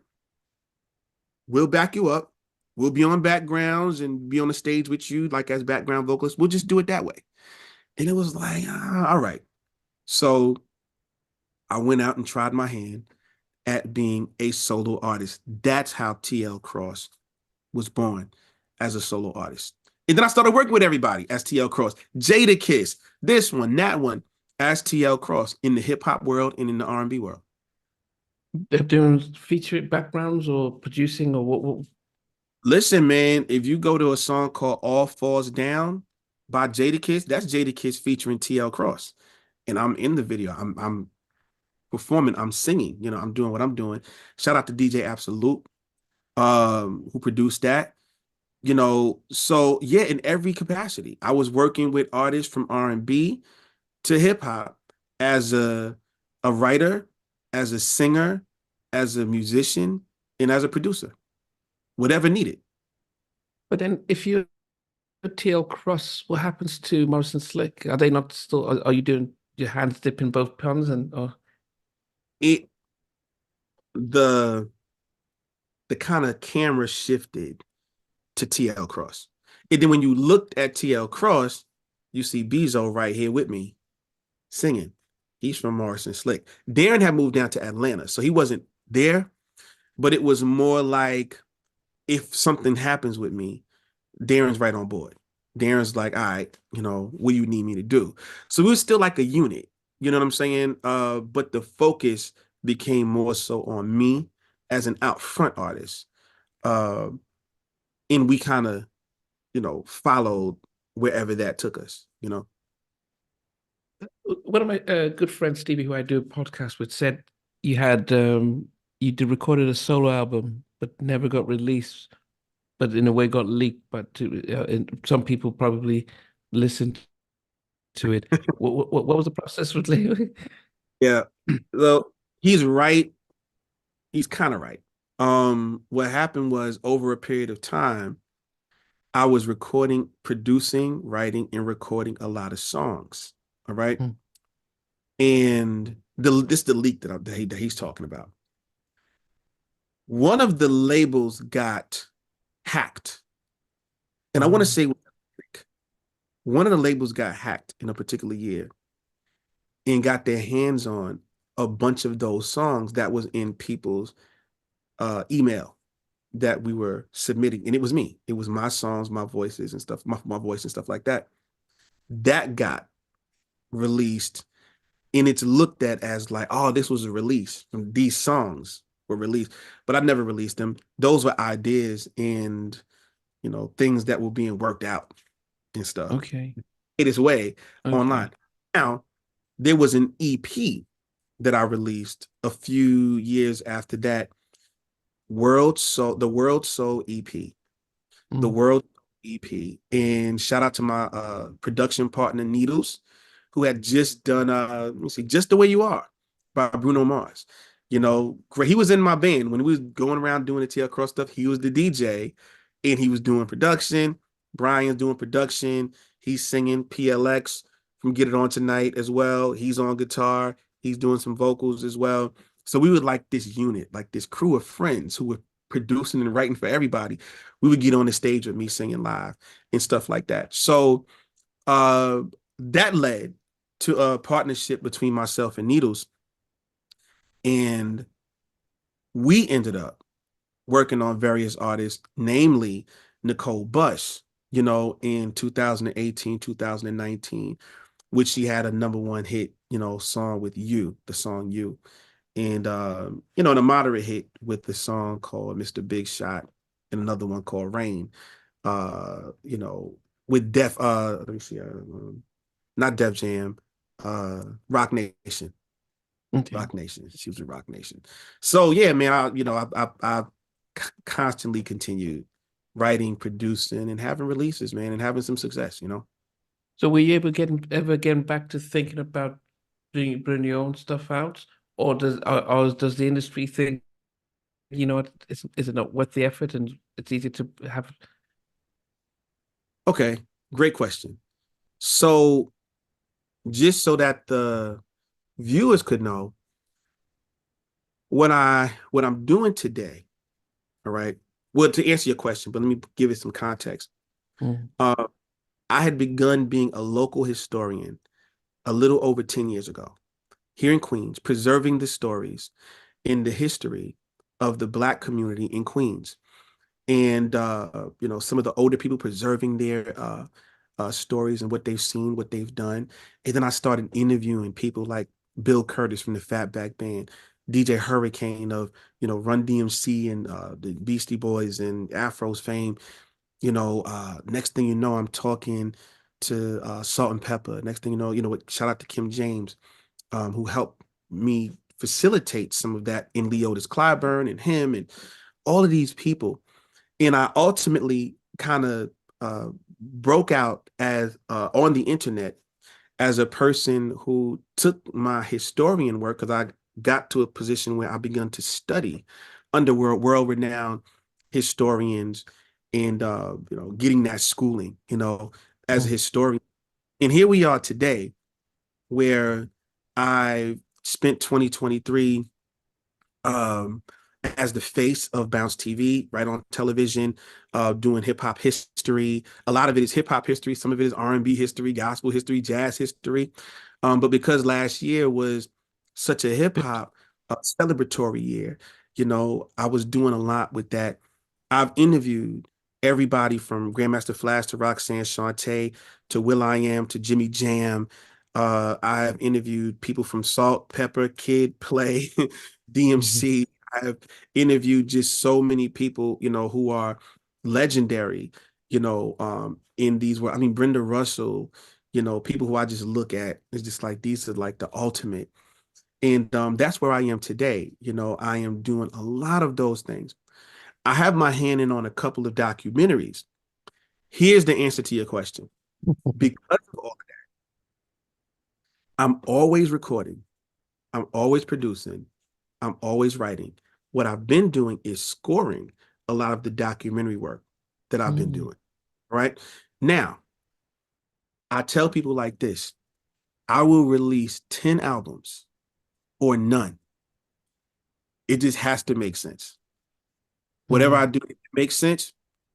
We'll back you up. We'll be on backgrounds and be on the stage with you, like as background vocalists. We'll just do it that way. And it was like, all right. So I went out and tried my hand at being a solo artist. That's how TL Cross was born, as a solo artist. And then I started working with everybody as TL Cross. Jadakiss, this one, that one, as TL Cross in the hip hop world and in the R&B world. They're doing feature backgrounds or producing or what? Listen, man, if you go to a song called All Falls Down by Jadakiss, that's Jadakiss featuring TL Cross. And I'm in the video. I'm performing, I'm singing, I'm doing what I'm doing. Shout out to DJ Absolute, who produced that. So yeah, in every capacity. I was working with artists from R&B to hip hop as a writer, as a singer, as a musician, and as a producer, whatever needed. But then if you TL Cross, what happens to Morrison Slick? Are they not still, are you doing your hands dipping both ponds and or It the the kind of camera shifted to TL Cross. And then when you looked at TL Cross, you see Bezo right here with me singing. He's from Morrison Slick. Darren had moved down to Atlanta, so he wasn't there, but it was more like if something happens with me, Darren's right on board. Darren's like, all right, what do you need me to do? So we were still like a unit, you know what I'm saying? But the focus became more so on me as an out front artist. Uh, and we kind of, followed wherever that took us. one of my good friends, Stevie, who I do a podcast with, said you had you did recorded a solo album but never got released, but in a way got leaked, but some people probably listened to it. What was the process with Leo? Yeah. So he's right. He's kind of right. What happened was over a period of time, I was recording, producing, writing, and recording a lot of songs. All right. Hmm. And this is the leak that he's talking about. One of the labels got hacked. And I want to Oh, say one of the labels got hacked in a particular year and got their hands on a bunch of those songs that was in people's email that we were submitting. And it was me. It was my songs, my voices and stuff, my voice and stuff like that. That got released, and it's looked at as like, oh, this was a release. These songs were released, but I never released them. Those were ideas and, things that were being worked out and stuff. okay. It is way online. Okay. Now, there was an EP that I released a few years after that. The World Soul EP. The Mm. World EP. And shout out to my production partner Needles, who had just done let me see, Just the Way You Are by Bruno Mars. He was in my band when we was going around doing the TL Cross stuff. He was the DJ and he was doing production. Brian's doing production. He's singing PLX from Get It On Tonight as well. He's on guitar. He's doing some vocals as well. So we were like this unit, like this crew of friends who were producing and writing for everybody. We would get on the stage with me singing live and stuff like that. So uh, that led to a partnership between myself and Needles. And we ended up working on various artists, namely Nicole Bush, in 2018, 2019, which she had a #1 hit, song with the song You. And and a moderate hit with the song called Mr. Big Shot and another one called Rain. Uh, you know, with let me see, not Def Jam, Rock Nation. Okay. Rock Nation. She was in Rock Nation. So yeah, man, I constantly continued writing, producing, and having releases, man, and having some success. So were you ever getting back to thinking about bringing your own stuff out, or does the industry think, is it not worth the effort and it's easy to have? Okay, great question. So just so that the viewers could know what I'm doing today, all right? Well, to answer your question, but let me give it some context. Mm, Uh, I had begun being a local historian a little over 10 years ago here in Queens, preserving the stories in the history of the Black community in Queens. And, some of the older people preserving their stories and what they've seen, what they've done. And then I started interviewing people like Bill Curtis from the Fatback Band, DJ Hurricane of, Run DMC and the Beastie Boys and Afro's fame. Next thing you know, I'm talking to Salt and Pepper. Next thing you know, shout out to Kim James, who helped me facilitate some of that in Leotis Clyburn and him and all of these people. And I ultimately kind of broke out as on the internet as a person who took my historian work because I got to a position where I began to study under world-renowned historians and getting that schooling, as a mm, historian. And here we are today, where I spent 2023 um, as the face of Bounce TV, right on television, doing hip hop history. A lot of it is hip hop history. Some of it is R&B history, gospel history, jazz history. But because last year was such a hip good. hop celebratory year, I was doing a lot with that. I've interviewed everybody from Grandmaster Flash to Roxanne Shante to will.i.am to Jimmy Jam. I've interviewed people from Salt, Pepper, Kid, Play, Mhm. DMC. I've interviewed just so many people, who are legendary, in these world. I mean, Brenda Russell, people who I just look at, it's just like these are like the ultimate. And that's where I am today. I am doing a lot of those things. I have my hand in on a couple of documentaries. Here's the answer to your question. Because of all that, I'm always recording, I'm always producing, I'm always writing. What I've been doing is scoring a lot of the documentary work that I've been Mm, doing. Right now, I tell people like this: I will release 10 albums or none. It just has to make sense. Whatever I mm, do, if it makes sense,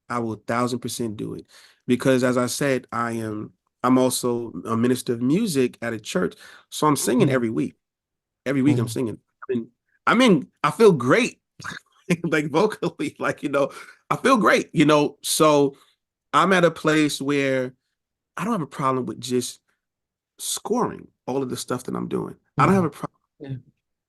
I will 1,000% do it. Because as I said, I'm also a minister of music at a church. So I'm singing mm, every week. Every week I'm mm, singing. I feel great, like vocally, like, I feel great, So I'm at a place where I don't have a problem with just scoring all of the stuff that I'm doing. I don't have mm. a problem Yeah.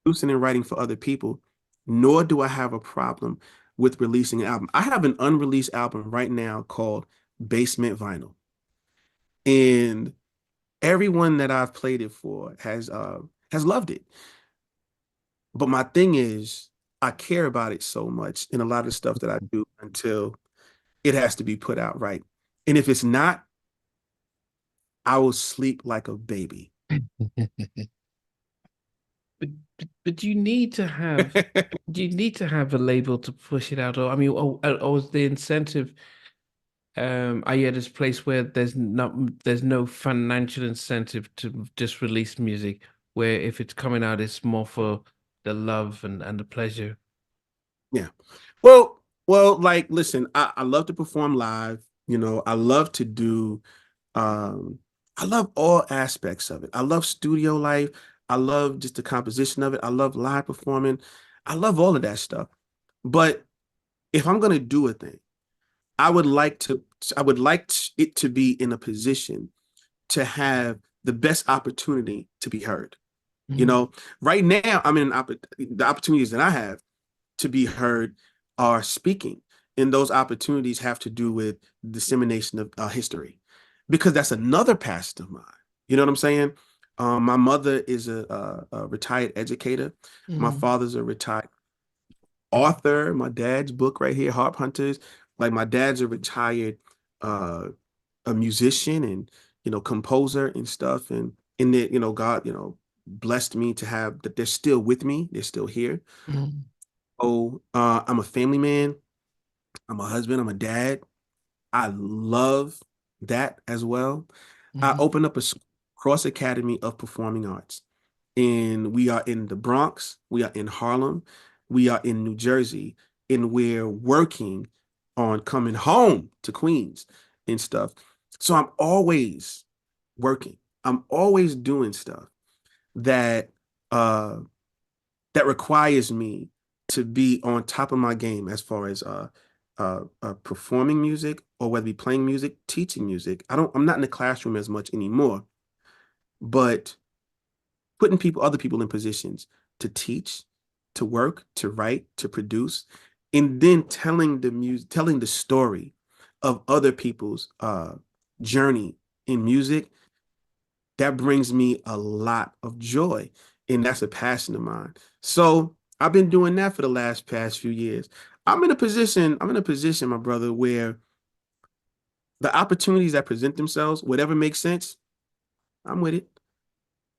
producing and writing for other people, nor do I have a problem with releasing an album. I have an unreleased album right now called Basement Vinyl. And everyone that I've played it for has loved it. But my thing is, I care about it so much in a lot of stuff that I do until it has to be put out right. And if it's not, I will sleep like a baby. But do you need to have a label to push it out? Or I mean, or is the incentive, are you at this place where there's no financial incentive to just release music, where if it's coming out, it's more for the love and the pleasure? Yeah. Well, like, listen, I love to perform live. I love to do um I love all aspects of it. I love studio life. I love just the composition of it. I love live performing. I love all of that stuff. But if I'm gonna do a thing, I would like I would like it to be in a position to have the best opportunity to be heard. You Mhm. know, right now, I'm in the opportunities that I have to be heard are speaking. And those opportunities have to do with dissemination of history, because that's another passion of mine. You know what I'm saying? My mother is a retired educator. My Mhm. father's a retired author. My dad's book right here, Harp Hunters. Like my dad's a retired uh, a musician and composer and stuff. And that God blessed me to have that. They're still with me. They're still here. Mhm. Oh, I'm a family man. I'm a husband. I'm a dad. I love that as well. I Mhm. opened up a cross academy of performing arts, and we are in the Bronx. We are in Harlem. We are in New Jersey, and we're working on coming home to Queens and stuff. So I'm always working. I'm always doing stuff that uh that requires me to be on top of my game as far as performing music, or whether it be playing music, teaching music. I'm not in the classroom as much anymore, but putting other people in positions to teach, to work, to write, to produce, and then telling the story of other people's journey in music. That brings me a lot of joy, and that's a passion of mine. So I've been doing that for the past few years. I'm in a position, my brother, where the opportunities that present themselves, whatever makes sense, I'm with it,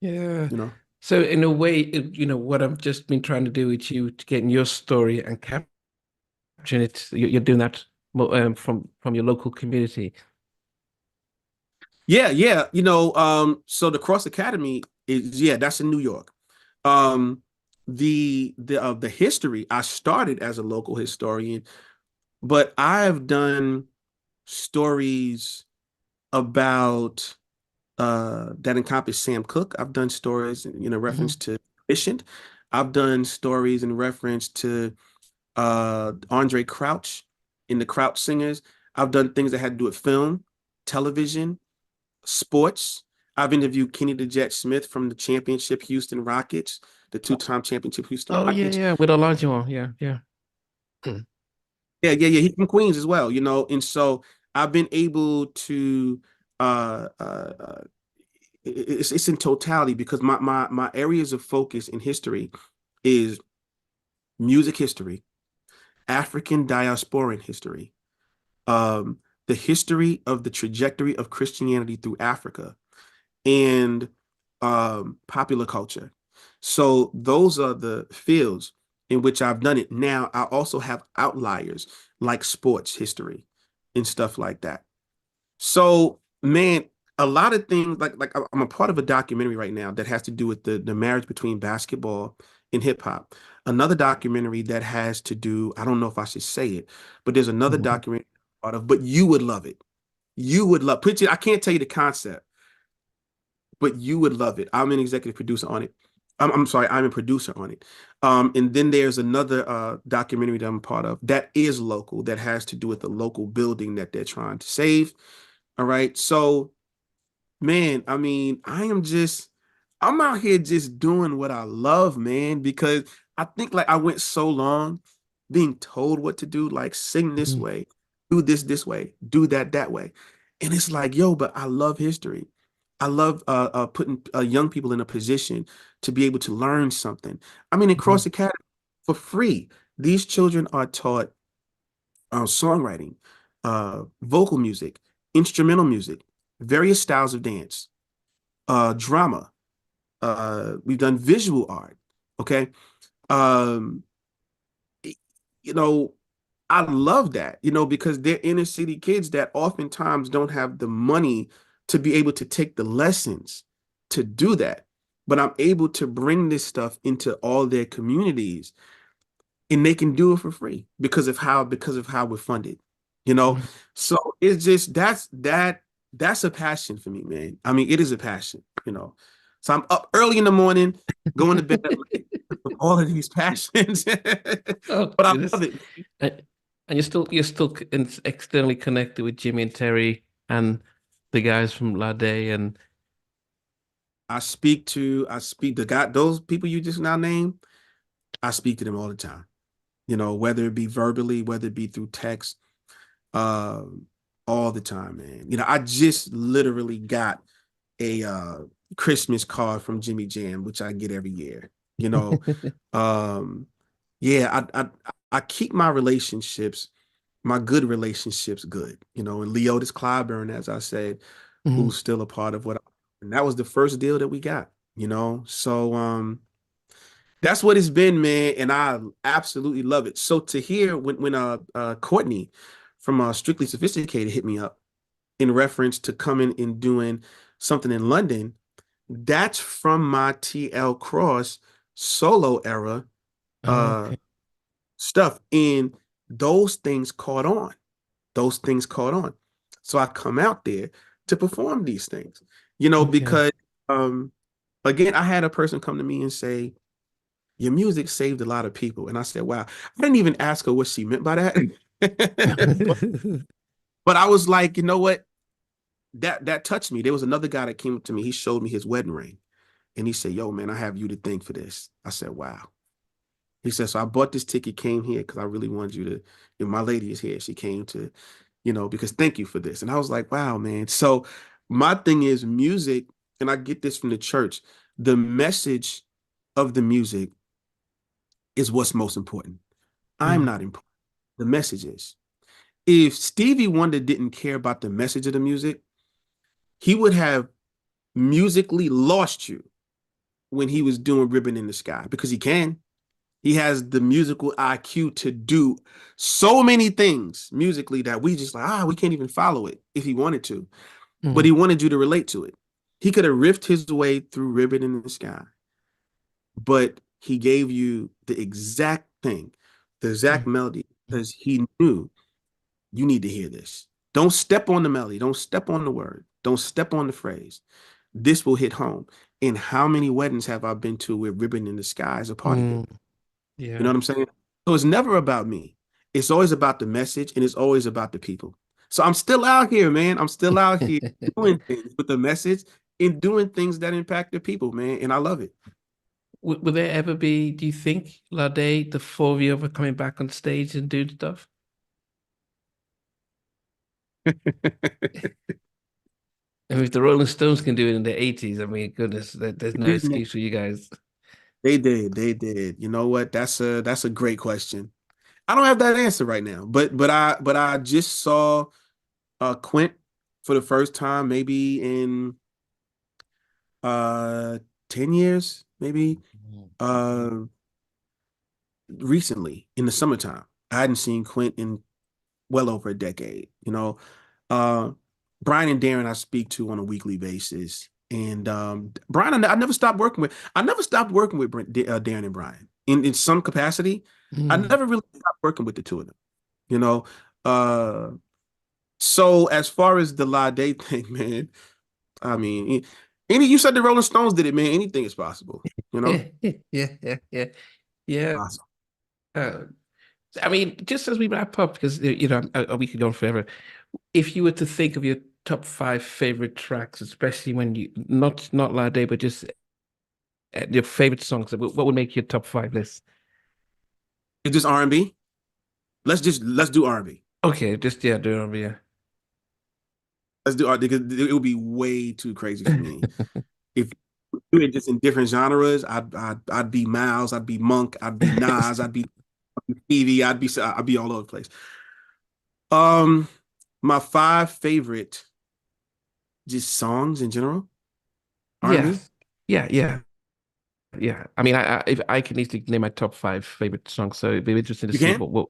Yeah. you know. So in a way, what I've just been trying to do with you to get in your story and capturing it, you're doing that from your local community. Yeah, yeah. So the Cross Academy is, yeah, that's in New York. Um, the history, I started as a local historian, but I've done stories about that encompass Sam Cooke. I've done stories in reference Mhm. to Efficient. I've done stories in reference to Andre Crouch in the Crouch Singers. I've done things that had to do with film, television, sports. I've interviewed Kenny the Jet Smith from the championship Houston Rockets, the two-time championship Houston Oh yeah, Rockets. yeah, with Elijah, yeah, yeah. Mm. Yeah, yeah, yeah. He's from Queens as well. And so I've been able to uh, uh, uh, it's in totality, because my areas of focus in history is music history, African diasporan history, um, the history of the trajectory of Christianity through Africa, and popular culture. So those are the fields in which I've done it. Now I also have outliers like sports history and stuff like that. So, man, a lot of things like I'm a part of a documentary right now that has to do with the marriage between basketball and hip hop. Another documentary that has to do, I don't know if I should say it, but there's another Mhm. documentary I'm part of, but you would love it. You would love put it. I can't tell you the concept, but you would love it. I'm an executive producer on it. I'm sorry, I'm a producer on it. And then there's another documentary that I'm part of that is local, that has to do with the local building that they're trying to save. All right. So, man, I mean, I'm out here just doing what I love, man, because I think like I went so long being told what to do, like sing this Mhm. way, do this way, do that way. And it's like, yo, but I love history. I love putting young people in a position to be able to learn something. I mean, across Mhm. the academy for free, these children are taught songwriting, vocal music, instrumental music, various styles of dance, drama. We've done visual art. Okay. Um, you know, I love that, because they're inner city kids that oftentimes don't have the money to be able to take the lessons to do that. But I'm able to bring this stuff into all their communities, and they can do it for free because of how we're funded, you know. Mhm. So it's just that's a passion for me, man. I mean, it is a passion. So I'm up early in the morning, going to bed at late with all of these passions, Oh but I love goodness. it. Uh, Man. And externally connected with Jimmy and Terry and the guys from Ladae and I speak the guy, those people you just now named, I speak to them all the time. You know, whether it be verbally, whether it be through text, uh, all the time, man. You know, I just literally got a Christmas card from Jimmy Jam, which I get every year. You know, um, yeah, I keep my relationships, my good relationships, good. You know, and Leotis Clyburn, as I said, Mhm. who's still a part of and that was the first deal that we got. You know, so that's what it's been, man, and I absolutely love it. So to hear when Courtney from Strictly Sophisticated hit me up in reference to coming and doing something in London, that's from my TL Cross solo era uh Okay. stuff. And those things caught on. Those things caught on. So I come out there to perform these things, you know, Okay. because um again, I had a person come to me and say, your music saved a lot of people. And I said, wow. I didn't even ask her what she meant by that. but I was like, you know what? That touched me. There was another guy that came up to me. He showed me his wedding ring. And he said, yo, man, I have you to thank for this. I said, wow. He said, so I bought this ticket, came here because I really wanted you to, if my lady is here, she came to, you know, because thank you for this. And I was like, wow, man. So my thing is music, and I get this from the church, the message of the music is what's most important. I'm Mm, not important. The message is. If Stevie Wonder didn't care about the message of the music, he would have musically lost you when he was doing Ribbon in the Sky because he can. He has the musical IQ to do so many things musically that we just like, we can't even follow it if he wanted to. But mm, he wanted you to relate to it. He could have riffed his way through Ribbon in the Sky, but he gave you the exact thing, the exact mm, melody, because he knew you need to hear this. Don't step on the melody. Don't step on the word. Don't step on the phrase. This will hit home. And how many weddings have I been to where Ribbon in the Sky is a part of it? mm. You know Yeah. what I'm saying? So it's never about me. It's always about the message and it's always about the people. So I'm still out here, man. I'm still out here doing things with the message and doing things that impact the people, man. And I love it. Will there ever be, do you think, Lade, the four of you ever coming back on stage and doing stuff? I mean, if the Rolling Stones can do it in the 80s, I mean, goodness, there's no excuse for you guys. They did. They did. You know what? That's a great question. I don't have that answer right now, but I just saw Quint for the first time maybe in uh 10 years, maybe uh recently in the summertime. I hadn't seen Quint in well over a decade, you know. Uh Brian and Darren I speak to on a weekly basis. And Brian, I never stopped working with Darren and Brian in some capacity. I Mm. never really stopped working with the two of them, you know. Uh so as far as the Lade thing, man, I mean, any you said the Rolling Stones did it, man. Anything is possible, you know? Yeah. Yeah. Awesome. Uh, I mean, just as we wrap up, because we could go on forever. If you were to think of your top five favorite tracks, especially when you not Lade, but just your favorite songs, what would make your top five list? It's just R&B. Let's do R&B. Okay, just yeah, do it, yeah. Let's do R&B because it would be way too crazy for me. If we were just in different genres, I'd be Miles, I'd be Monk, I'd be Nas, I'd be Stevie, I'd be all over the place. Um, my five favorite just songs in general, R&B. Yes. Yeah. Yeah. I mean, if I can easily name my top five favorite songs, so it'd be interesting to You see can? what.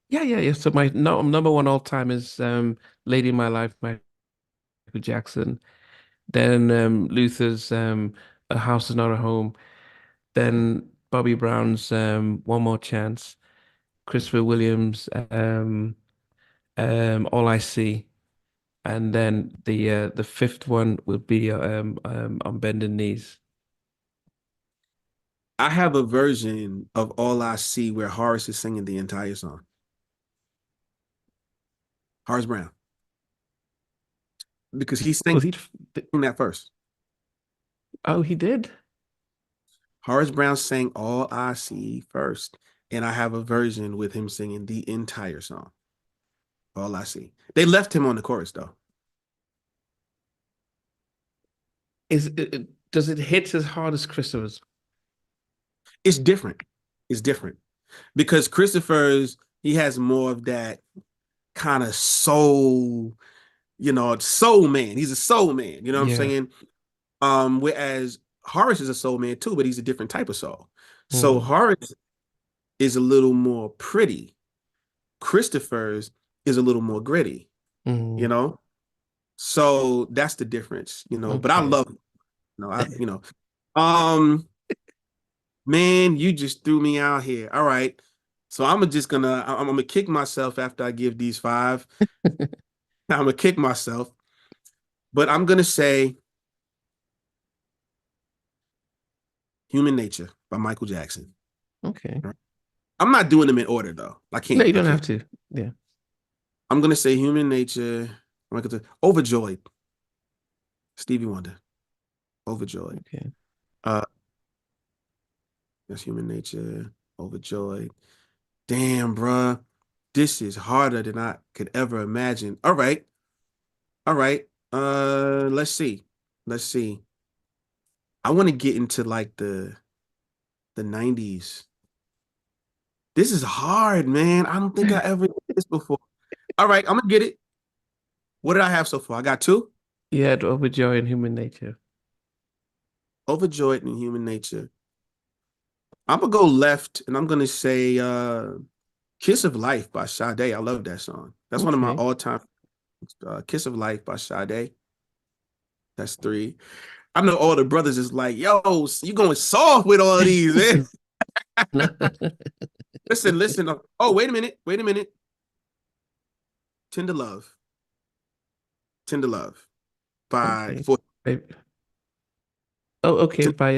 Yeah. So my no, number one all time is Lady in My Life, Michael Jackson. Then Luther's A House Is Not a Home. Then Bobby Brown's One More Chance. Christopher Williams All I See. And then the fifth one would be On Bended Knees. I have a version of All I See where Horace is singing the entire song. Horace Brown, because he sang Was he? that first. Oh, he did. Horace Brown sang All I See first, and I have a version with him singing the entire song. All I See. They left him on the chorus though. Does it hit as hard as Christopher's? It's different. It's different because Christopher's he has more of that kind of soul, soul man. He's a soul man. You know what I'm Yeah. saying? Whereas Horace is a soul man too, but he's a different type of soul. So Mm, Horace is a little more pretty. Christopher's is a little more gritty, you mm, know? So that's the difference. But I okay. love, um, man, you just threw me out here. All right. So I'm gonna kick myself after I give these five. I'm gonna kick myself, but I'm gonna say Human Nature by Michael Jackson. Okay. I'm not doing them in order though. I No, can't. you I don't have can't. to. Yeah. I'm gonna say Human Nature. Overjoyed. Stevie Wonder. Overjoyed. Okay. Uh, that's Human Nature. Overjoyed. Damn, bruh. This is harder than I could ever imagine. All right. All right. Let's see. Let's see. I want to get into like the 90s. This is hard, man. I don't think I ever did this before. All right, I'm gonna get it. What did I have so far? I got two. Yeah, Overjoy and Human Nature. Overjoyed and Human Nature. I'm gonna go left and I'm gonna say Kiss of Life by Sade. I love that song. That's one of my Okay. all-time Kiss of Life by Sade. That's three. I know all the brothers is like, yo, you going soft with all these, man. Listen, listen. Oh, wait a minute. Wait a minute. Tender Love. Tender Love by Okay. for Babe- Oh, okay. By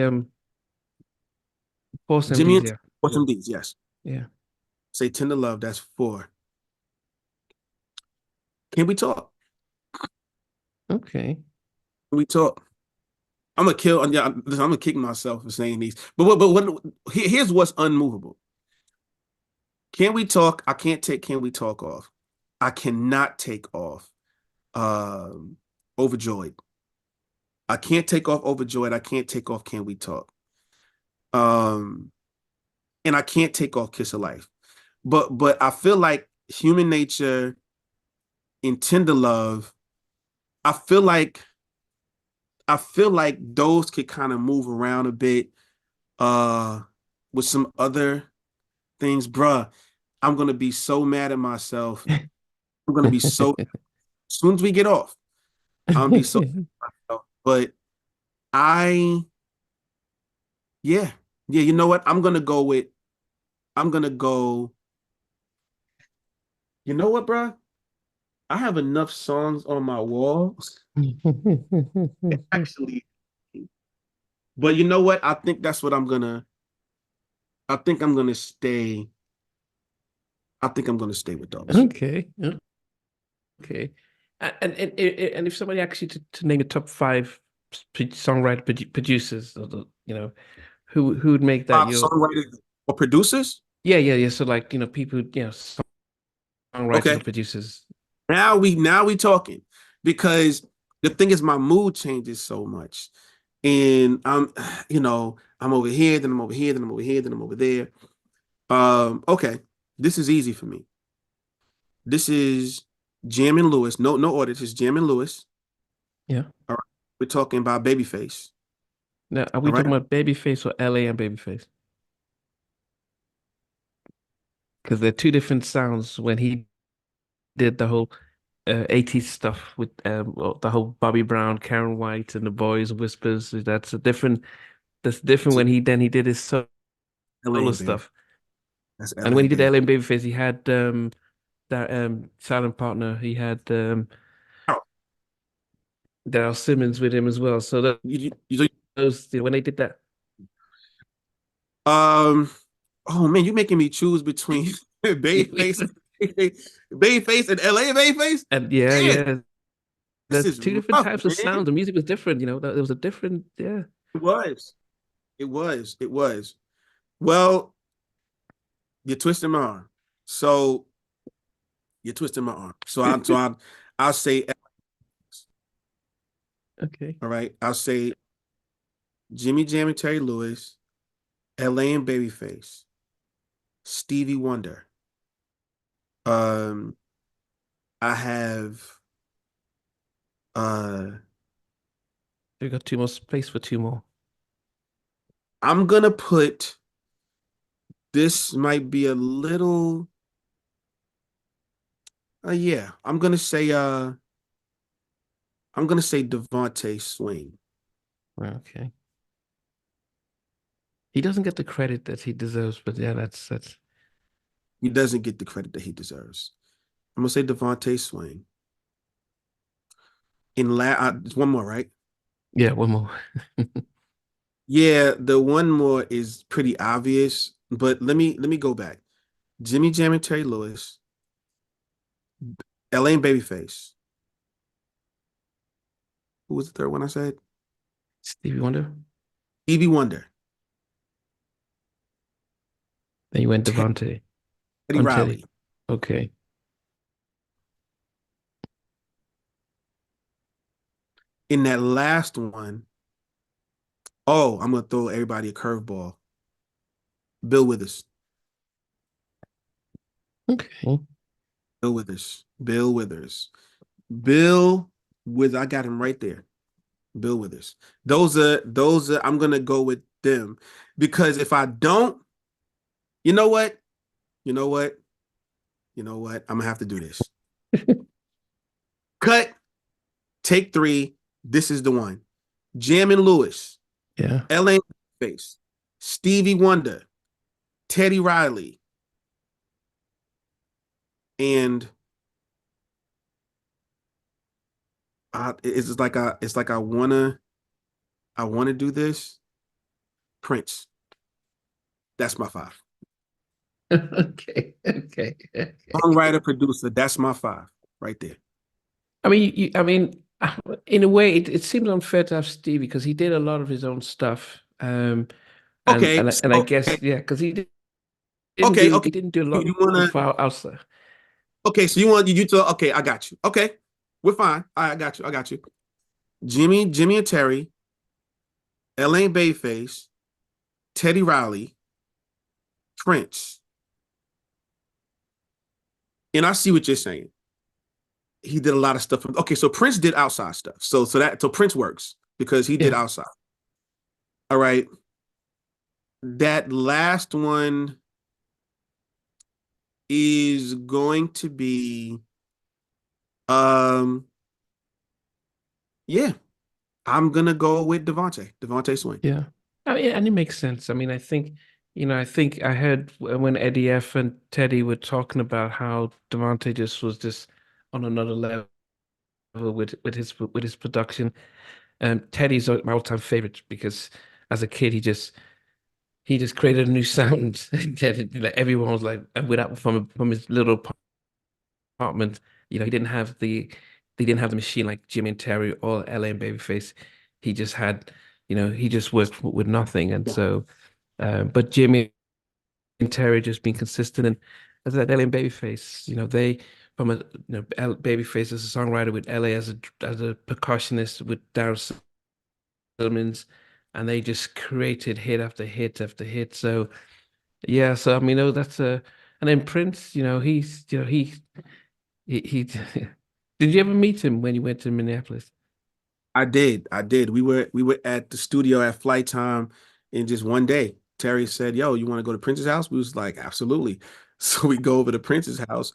Force Jimmy MDs, and yeah. What's some D's, yes. Yeah. Say Tender Love, that's four. Can we talk? Okay. Can we talk? I'm gonna kill. Yeah, listen, I'm gonna kick myself for saying these. But here's what's unmovable. Can we talk? I can't take. Can we talk off? I cannot take off. Overjoyed. I can't take off Overjoyed. I can't take off Can We Talk. Um, and I can't take off Kiss of Life. But I feel like Human Nature and Tender Love. I feel like those could kind of move around a bit. With some other things, bruh. I'm gonna be so mad at myself. I'm gonna be so as soon as we get off, I'm gonna be so mad at myself. But I yeah, yeah, you know what? I'm gonna go, you know what, bruh? I have enough songs on my wall, actually. But you know what? I think that's what I think I'm gonna stay. I think I'm gonna stay with those. Okay. Okay. And if somebody asked you to name your top five songwriter producers, or who would make that Pop your songwriters or producers? yeah. So like, people, songwriters or Okay. producers. Now we talking because the thing is my mood changes so much. And I'm over here, then I'm over here, then I'm over here, then I'm over there. Okay. This is easy for me. This is Jam and Lewis. No order. This is Jam and Lewis. Yeah. All right. We're talking about Babyface. Now, are we All right. talking about Babyface or LA and Babyface? Because they're two different sounds when he did the whole 80s stuff with well, the whole Bobby Brown, Karen White, and the Boys Whispers. That's different when he did his solo LA baby. stuff. That's And when LA he did baby. LA and Babyface, he had that silent partner. He had Oh, Daryl Simmons with him as well. So those when they did that. um oh man, you're making me choose between Babyface. Babyface and LA Babyface. And yeah, Man, yeah, this that's is two different rough, types of man. sound. The music was different, there was a different, yeah. It was. It was. It was. Well, you're twisting my arm. So you're twisting my arm. I'll say, Okay. all right. I'll say Jimmy Jam and Terry Lewis, LA and Babyface, Stevie Wonder. Um, I have uh We got two more space for two more. I'm gonna put this might be a little yeah. I'm gonna say Devontae Swing. Okay. He doesn't get the credit that he deserves, but yeah, that's He doesn't get the credit that he deserves. I'm gonna say Devontae Swing. One more, right? yeah, one more. Yeah, the one more is pretty obvious, but let me go back. Jimmy Jam and Terry Lewis, LA and Babyface. Who was the third one I said? Stevie Wonder. Stevie Wonder, Then you went Teddy Devontae on Teddy. Riley. Okay. In that last one, oh, I'm gonna throw everybody a curveball. Bill Withers. Okay. Bill Withers. Bill Withers. Bill Withers. I got him right there. Bill Withers. Those are I'm gonna go with them because if I don't, you know what? You know what? You know what? I'm gonna have to do this. Cut, take three. This is the one. Jam and Lewis, Yeah. LA Face, Stevie Wonder, Teddy Riley, and it's like I wanna do this. Prince. That's my five. Okay. Okay. Okay. Songwriter, producer. That's my five right there. I mean, in a way, it seems unfair to have Stevie because he did a lot of his own stuff. And Okay, and I so guess yeah, because okay. he didn't do a lot You wanna for outside. okay, so you want you to okay, I got you. Okay, we're fine. I got you. I got you. Jimmy and Terry, Elaine Bayface, Teddy Riley, Prince. And I see what you're saying. He did a lot of stuff. Okay, so Prince did outside stuff. So Prince works because he did Yeah. outside. All right. That last one is going to be um yeah, I'm gonna go with Devontae Swing. Yeah. I mean, and it makes sense. I mean, I think I heard when Eddie F and Teddy were talking about how Devontae just was just on another level with his production. Teddy's my all-time favorite because as a kid he just created a new sound that like, everyone was like and without from his little apartment. He didn't have the machine like Jimmy and Terry or LA and Babyface. He just had, he just worked with nothing. And so, but Jimmy and Terry just being consistent and as that LA and Babyface, they from a Babyface as a songwriter with LA as a percussionist with Daryl Simmons, and they just created hit after hit after hit. So yeah, so I mean, that's a and then Prince, he did you ever meet him when you went to Minneapolis? I did. I did. We were at the studio at flight time, and just one day, Terry said, "Yo, you want to go to Prince's house?" We was like, "Absolutely." So we go over to Prince's house.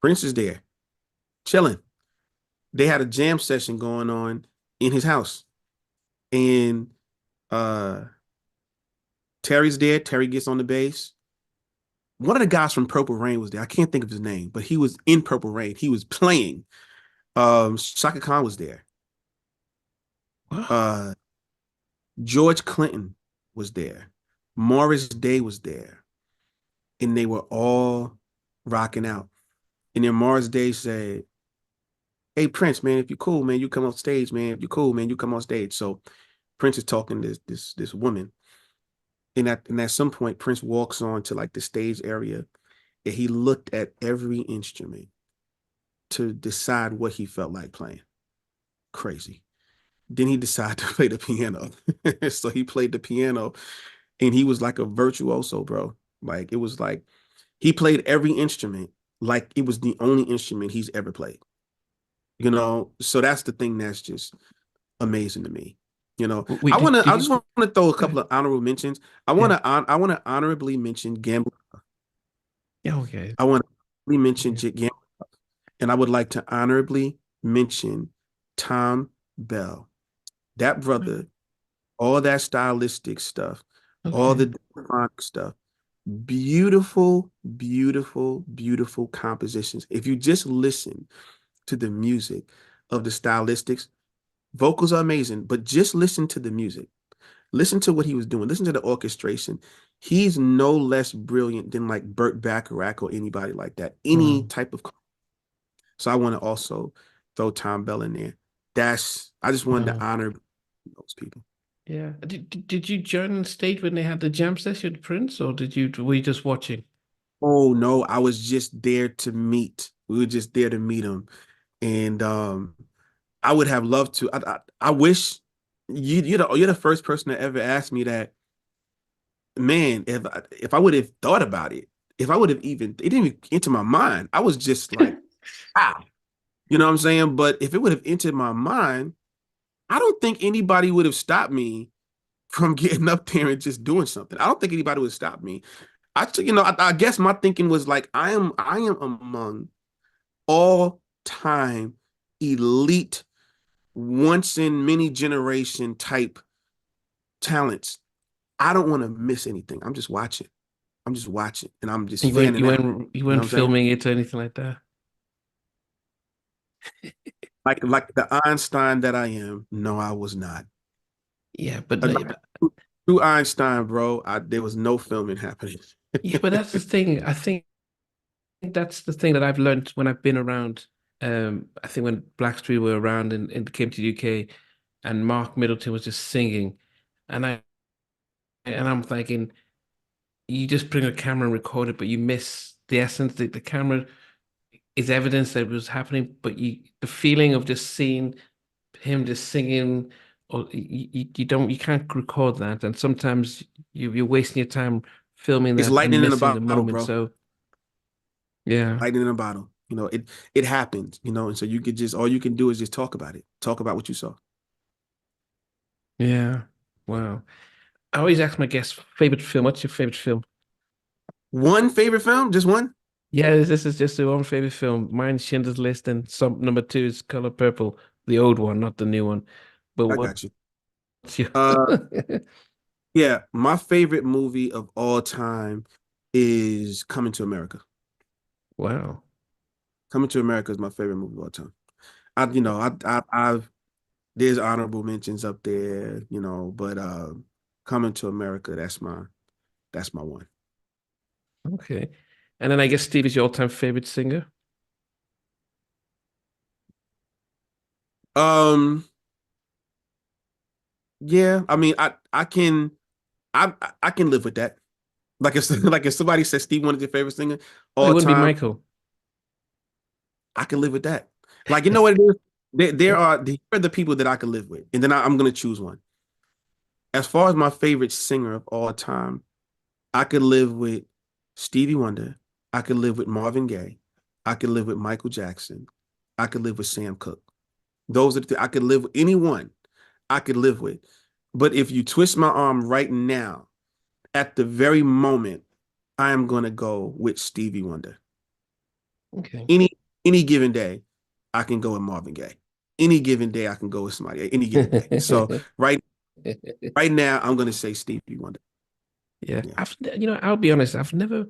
Prince is there, chilling. They had a jam session going on in his house, and uh Terry's there. Terry gets on the bass. One of the guys from Purple Rain was there. I can't think of his name, but he was in Purple Rain. He was playing. Shaka Khan was there. Wow. Uh, George Clinton was there. Morris Day was there, and they were all rocking out. And then Mars Day said, "Hey Prince, man, if you're cool, man, you come on stage, man. If you're cool, man, you come on stage." So Prince is talking to this woman, and at some point, Prince walks on to like the stage area, and he looked at every instrument to decide what he felt like playing. Crazy. Then he decided to play the piano. So he played the piano, and he was like a virtuoso, bro. Like it was like he played every instrument like it was the only instrument he's ever played. So that's the thing that's just amazing to me. Wait, I did just you? want to throw a Go ahead. couple of honorable mentions. Yeah. I want to honorably mention Gamble. Yeah. Okay. I want to mention Yeah. Gamble, and I would like to honorably mention Tom Bell. That brother, all that stylistic stuff, all Okay. the different stuff, beautiful, beautiful, beautiful compositions. If you just listen to the music of the stylistics, vocals are amazing, but just listen to the music. Listen to what he was doing. Listen to the orchestration. He's no less brilliant than like Burt Bacharach or anybody like that. Any Wow. type of. So I want to also throw Tom Bell in there. I just wanted to Wow. honor those people. Yeah. Did you join on stage when they had the jam session with Prince, or were you just watching? Oh no, I was just there to meet. We were just there to meet him, and I would have loved to. I wish you're the first person to ever ask me that. Man, if I would have thought about it, if I would have even it didn't even enter my mind. I was just like, ah, you know what I'm saying? But if it would have entered my mind, I don't think anybody would have stopped me from getting up there and just doing something. I don't think anybody would stop me. I guess my thinking was like, I am among all time elite, once in many generation type talents. I don't want to miss anything. I'm just watching. I'm just watching, and I'm just fanning out. You You know weren't what I'm saying? filming it or anything like that. Like the Einstein that I am. No, I was not. Yeah, but no, Like true Einstein, bro. There was no filming happening. yeah, but that's the thing. I think that's the thing that I've learned when I've been around. I think when Blackstreet were around and came to the UK, and Mark Middleton was just singing, and I'm thinking, you just bring a camera and record it, but you miss the essence. The camera is evidence that it was happening, but the feeling of just seeing him just singing, or you can't record that, and sometimes you're wasting your time filming It's that and lightning in a missing the bottle, moment. bro. So yeah, Lightning in a bottle. It happens, and so you could just all you can do is just talk about it. Talk about what you saw. yeah, wow. I always ask my guests favorite film. What's your favorite film? One favorite film? Just one? Yeah, this is just the one favorite film. Mine's Schindler's List, and some number two is Color Purple, the old one, not the new one. But I what's got you. your? Uh yeah, my favorite movie of all time is Coming to America. Wow. Coming to America is my favorite movie of all time. I've there's honorable mentions up there, but Coming to America, that's my one. Okay. And then I guess Steve is your all-time favorite singer. Um, yeah, I mean, I can live with that. Like if like if somebody says Steve one of your favorite singer Oh, it all wouldn't be time, Michael. I can live with that. Like you know what it is? Here are the people that I could live with, and then I'm gonna choose one. As far as my favorite singer of all time, I could live with Stevie Wonder. I could live with Marvin Gaye. I could live with Michael Jackson. I could live with Sam Cooke. Those are I could live with anyone I could live with. But if you twist my arm right now, at the very moment, I am gonna go with Stevie Wonder. Okay. Any any given day, I can go with Marvin Gaye. Any given day, I can go with somebody. Any given day. So right right now, I'm gonna say Stevie Wonder. Yeah, Yeah. I'll be honest, I've never,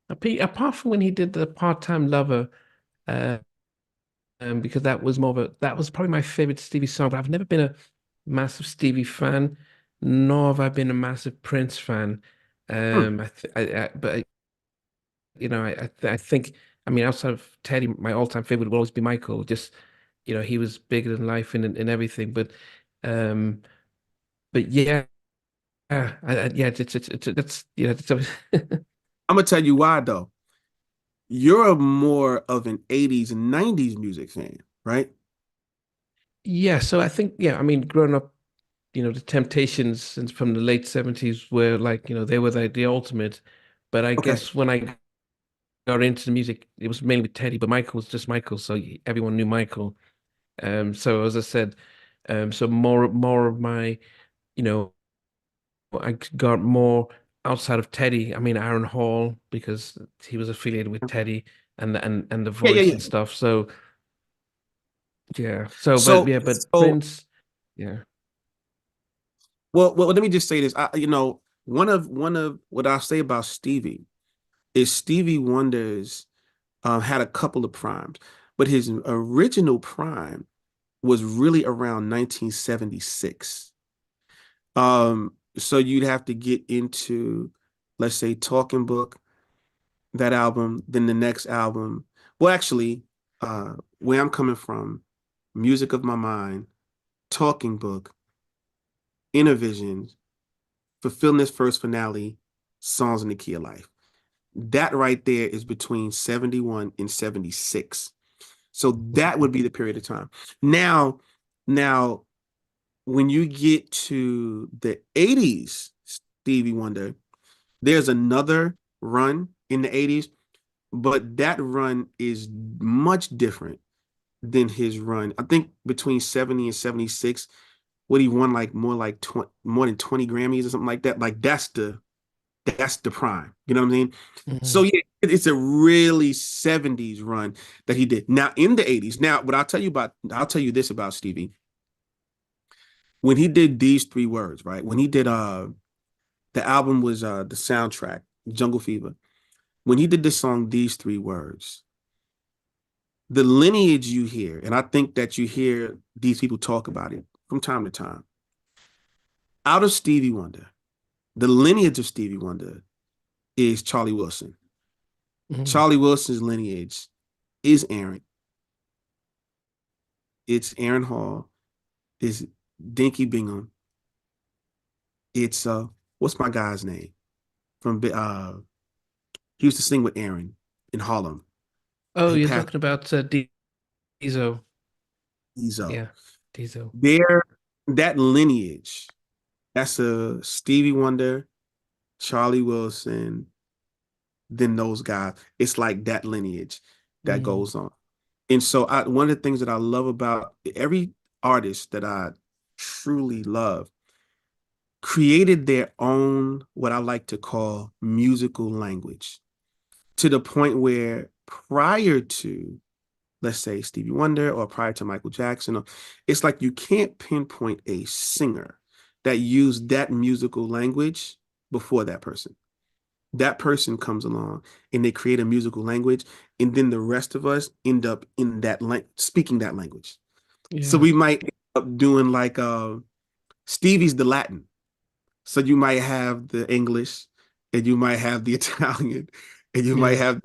apart from when he did the part-time lover, uh, because that was probably my favorite Stevie song, but I've never been a massive Stevie fan, nor have I been a massive Prince fan. Hmm. But I think I mean, outside of Teddy, my all-time favorite will always be Michael. Just, he was bigger than life in everything. Um, but yeah, yeah, it's that's I'm gonna tell you why though. You're a more of an 80s and 90s music fan, right? yeah. So I think, yeah, I mean, growing up, the Temptations and from the late 70s were like, they were the ultimate. But I Okay. guess when I got into the music, it was mainly with Teddy, but Michael was just Michael, so everyone knew Michael. So as I said, so more of my, you know, I got more outside of Teddy. I mean, Aaron Hall because he was affiliated with Teddy and the Yeah, yeah, Voice yeah. and stuff. So yeah, so but So, yeah, but so Prince, yeah. well, let me just say this. One of what I'll say about Stevie is Stevie Wonder's had a couple of primes, but his original prime was really around 1976. So you'd have to get into, let's say, Talking Book, that album, then the next album. Well, actually, where I'm coming from, Music of My Mind, Talking Book, Innervisions, Fulfilling This First Finale, Songs in the Key of Life. That right there is between 71 and 76. So that would be the period of time. Now, now when you get to the 80s, Stevie Wonder, there's another run in the 80s, but that run is much different than his run. I think between 70 and 76, what he won like more like 20, more than 20 Grammys or something like that. Like that's the prime. You know what I mean? So Mhm. yeah, it's a really 70s run that he did. Now in the 80s, now what I'll tell you this about Stevie. When he did these three words, right? When he did the album was the soundtrack, Jungle Fever. When he did the song These Three Words, the lineage you hear, and I think that you hear these people talk about it from time to time. Out of Stevie Wonder, the lineage of Stevie Wonder is Charlie Wilson. Mhm. Charlie Wilson's lineage is Aaron. It's Aaron Hall. It's Dinky Bingham. It's what's my guy's name from he used to sing with Aaron in Harlem. Oh, He you're passed. talking about Diesel. Diesel. Yeah, Diesel. There, that lineage. That's a Stevie Wonder, Charlie Wilson, then those guys. It's like that lineage that Mm. goes on. And so one of the things that I love about every artist that I truly love created their own, what I like to call musical language, to the point where prior to, let's say, Stevie Wonder or prior to Michael Jackson, it's like you can't pinpoint a singer that used that musical language before that person. That person comes along and they create a musical language, and then the rest of us end up in that speaking that language. So Yeah, we might end up doing like Stevie's the Latin. So you might have the English, and you might have the Italian, and you might yeah, have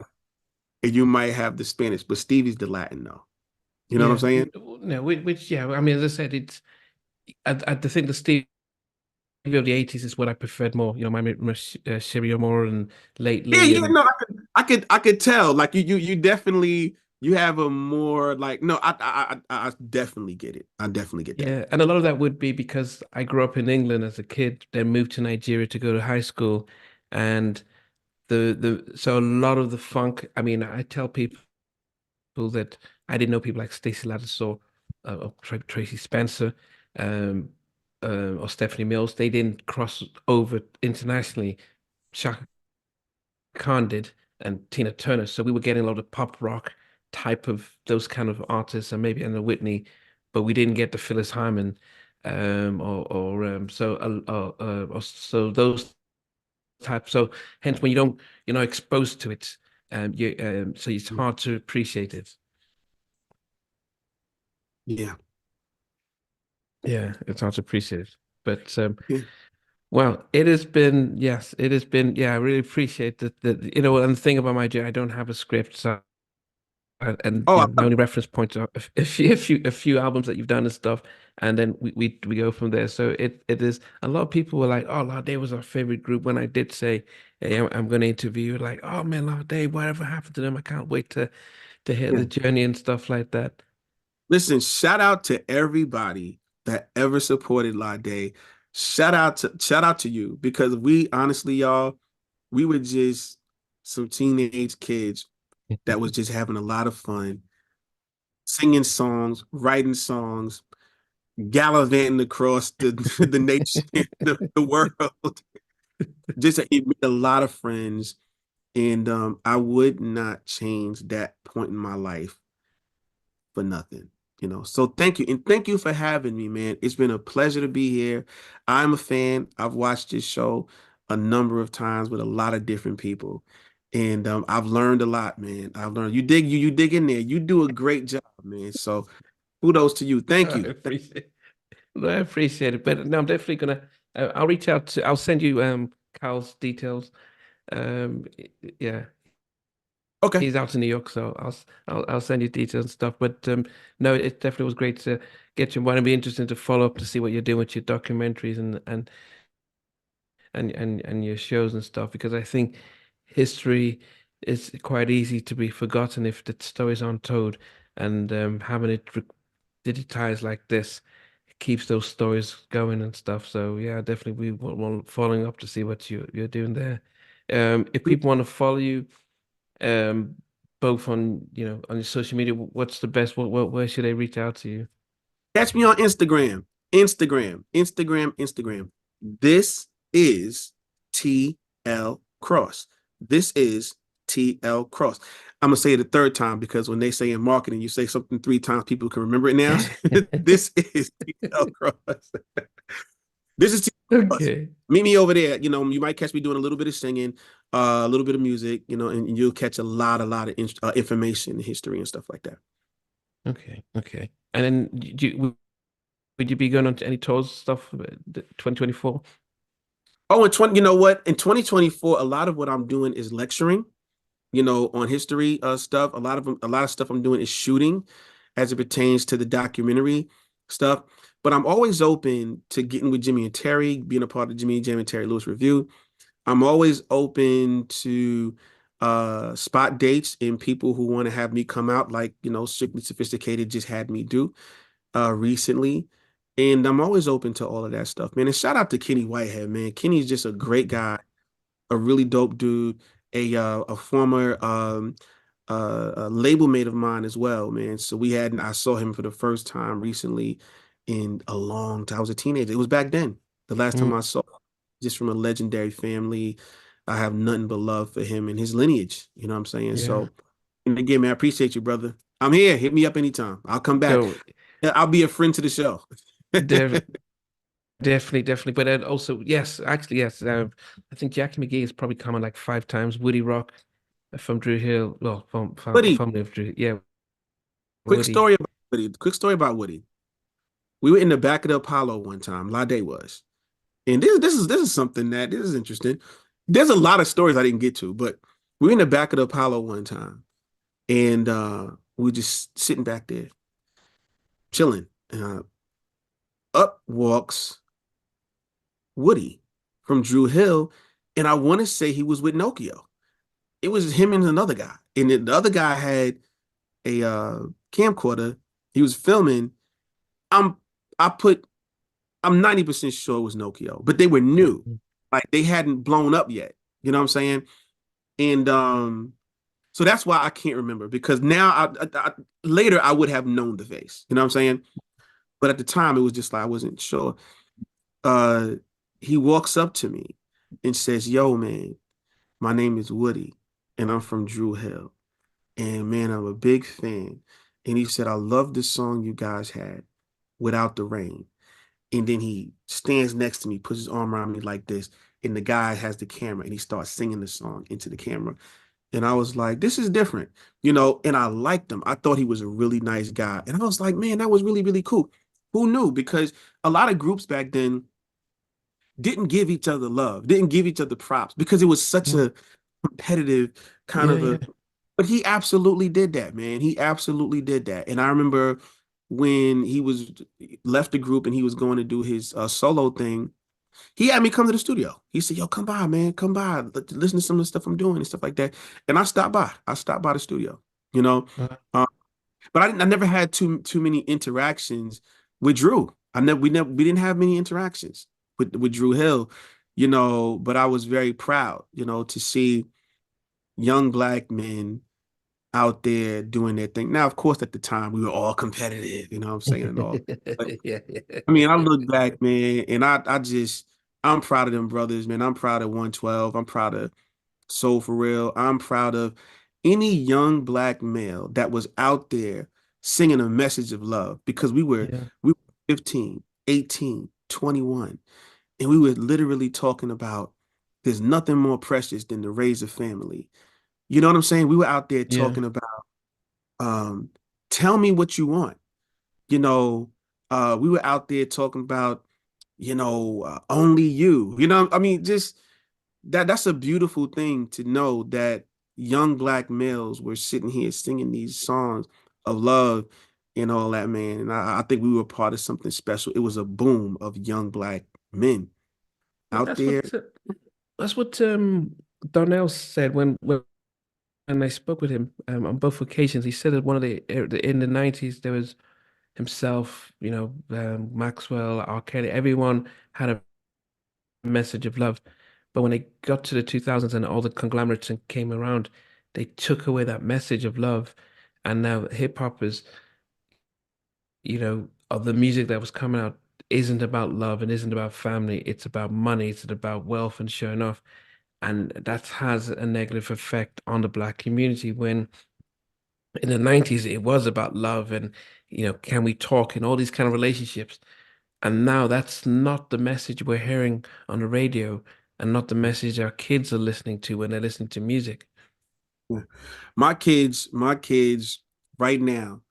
the Spanish, but Stevie's the Latin though. You know what I'm yeah. saying? No, which, yeah. I mean, as I said, I think the Steve of the 80s is what I preferred more. My Cherio more and Yeah, lately yeah, and no, I could tell. Like you definitely you have a more like no, I definitely get it. I definitely get that. yeah, and a lot of that would be because I grew up in England as a kid, then moved to Nigeria to go to high school, and so a lot of the funk. I mean, I tell people that I didn't know people like Stacey Lattisaw, or Tracy Spencer, um, or Stephanie Mills. They didn't cross over internationally. Shaka Khan did, and Tina Turner. So we were getting a lot of pop rock type of those kind of artists, and maybe Anna Whitney, but we didn't get the Phyllis Hyman, or so those types. So hence, when you're not exposed to it, so it's hard to appreciate it. Yeah. Yeah, it's hard to appreciate it. But Yeah. well, it has been, yes, it has been, yeah, I really appreciate that, and the thing about my job, I don't have a script, so and Oh, my only reference points are a few albums that you've done and stuff, and then we go from there. So it is a lot of people were like, oh, Ladae was our favorite group when I did say, hey, I'm going to interview you. Like, oh man, Ladae, whatever happened to them? I can't wait to hear yeah. the journey and stuff like that. Listen, shout out to everybody that ever supported Ladae. Shout out to you because we honestly, y'all, we were just some teenage kids that was just having a lot of fun, singing songs, writing songs, gallivanting across the the nation, the world. Just made a lot of friends, and I would not change that point in my life for nothing. So thank you, and thank you for having me, man. It's been a pleasure to be here. I'm a fan. I've watched this show a number of times with a lot of different people, and I've learned a lot, man. I've learned you dig in there. You do a great job, man. So kudos to you. Thank I you. appreciate No, I appreciate it. But no, I'm definitely gonna I'll reach out to I'll send you Carl's details. Yeah, Okay. he's out in New York, so I'll send you details and stuff. But no, it definitely was great to get you. It'd be interesting to follow up to see what you're doing with your documentaries and your shows and stuff, because I think history is quite easy to be forgotten if the stories aren't told, and having it digitized like this keeps those stories going and stuff. So yeah, definitely we will following up to see what you're doing there. If people want to follow you, um, both on on your social media, what's the best? Where should they reach out to you? Catch me on Instagram. Instagram. This is TL Cross. This is TL Cross. I'm gonna say it a third time because when they say in marketing, you say something three times, people can remember it now. This is TL Cross. This is TL Cross. Okay. Meet me over there. You might catch me doing a little bit of singing, a little bit of music, and you'll catch a lot of information, history, and stuff like that. Okay. Okay. And then would you be going on to any tours stuff 2024? Oh, in 20, you know what? In 2024, a lot of what I'm doing is lecturing, on history stuff. A lot of stuff I'm doing is shooting as it pertains to the documentary stuff. But I'm always open to getting with Jimmy and Terry, being a part of Jimmy and Terry Lewis Review. I'm always open to spot dates and people who want to have me come out, like, Strictly Sophisticated just had me do recently. And I'm always open to all of that stuff, man. And shout out to Kenny Whitehead, man. Kenny's just a great guy, a really dope dude, a former a label mate of mine as well, man. So I saw him for the first time recently in a long time. I was a teenager. It was back then. The last time Mm, I saw him, just from a legendary family. I have nothing but love for him and his lineage. You know what I'm saying? yeah. So, and again, man, I appreciate you, brother. I'm here. Hit me up anytime. I'll come back. So Yeah, I'll be a friend to the show. def definitely. But then also, yes, actually, yes. I think Jackie McGee is probably coming like 5 times. Woody Rock from Drew Hill. Well, from Woody, family of Drew. Yeah, quick Woody. story about Woody. Quick story about Woody. We were in the back of the Apollo one time. Ladae was, and this is something that this is interesting. There's a lot of stories I didn't get to, but we were in the back of the Apollo one time, and we were just sitting back there, chilling. Up walks Woody from Drew Hill, and I want to say he was with Nokia. It was him and another guy, and the other guy had a camcorder. He was filming. I'm I put I'm 90% sure it was Nokia, but they were new. Like they hadn't blown up yet. You know what I'm saying? And so that's why I can't remember because now later I would have known the face. You know what I'm saying? But at the time it was just like I wasn't sure. Uh he walks up to me and says, "Yo, man, my name is Woody and I'm from Drew Hill. And man, I'm a big fan." And he said, "I love the song you guys had, Without the Rain." And then he stands next to me, puts his arm around me like this, and the guy has the camera and he starts singing the song into the camera. And I was like, this is different, and I liked him. I thought he was a really nice guy. And I was like, man, that was really, really cool. Who knew? Because a lot of groups back then didn't give each other love, didn't give each other props because it was such Mm, a competitive kind yeah, of a yeah. But he absolutely did that, man. He absolutely did that. And I remember when he was left the group and he was going to do his solo thing, he had me come to the studio. He said, "Yo, come by, man. Come by. Listen to some of the stuff I'm doing and stuff like that." And I stopped by. I stopped by the studio, you know. Uh, Uh, but I never had too many interactions with Drew. We didn't have many interactions with Drew Hill, you know. But I was very proud, you know, to see young black men out there doing their thing. Now, of course, at the time we were all competitive, you know what I'm saying, and all. But yeah, I mean, I yeah. look back, man, and I'm proud of them brothers, man. I'm proud of 112. I'm proud of Soul for Real. I'm proud of any young black male that was out there singing a message of love because Yeah, we were 15, 18, 21, and we were literally talking about there's nothing more precious than to raise a family. You know what I'm saying? We were out there yeah, talking about um, tell me what you want. You know, we were out there talking about, only you. You know, I mean, just that's a beautiful thing to know that young black males were sitting here singing these songs of love and all that, man. And I think we were part of something special. It was a boom of young black men yeah. out there. That's what Donnell said when I spoke with him on both occasions. He said that one of in the 90s there was himself, Maxwell, R. Kelly, everyone had a message of love. But when they got to the 2000s and all the conglomerates came around, they took away that message of love. And now hip hop is, of the music that was coming out isn't about love and isn't about family. It's about money. It's about wealth and showing off. And that has a negative effect on the black community when in the 90s it was about love and, can we talk and all these kind of relationships. And now that's not the message we're hearing on the radio and not the message our kids are listening to when they're listening to music. My kids right now,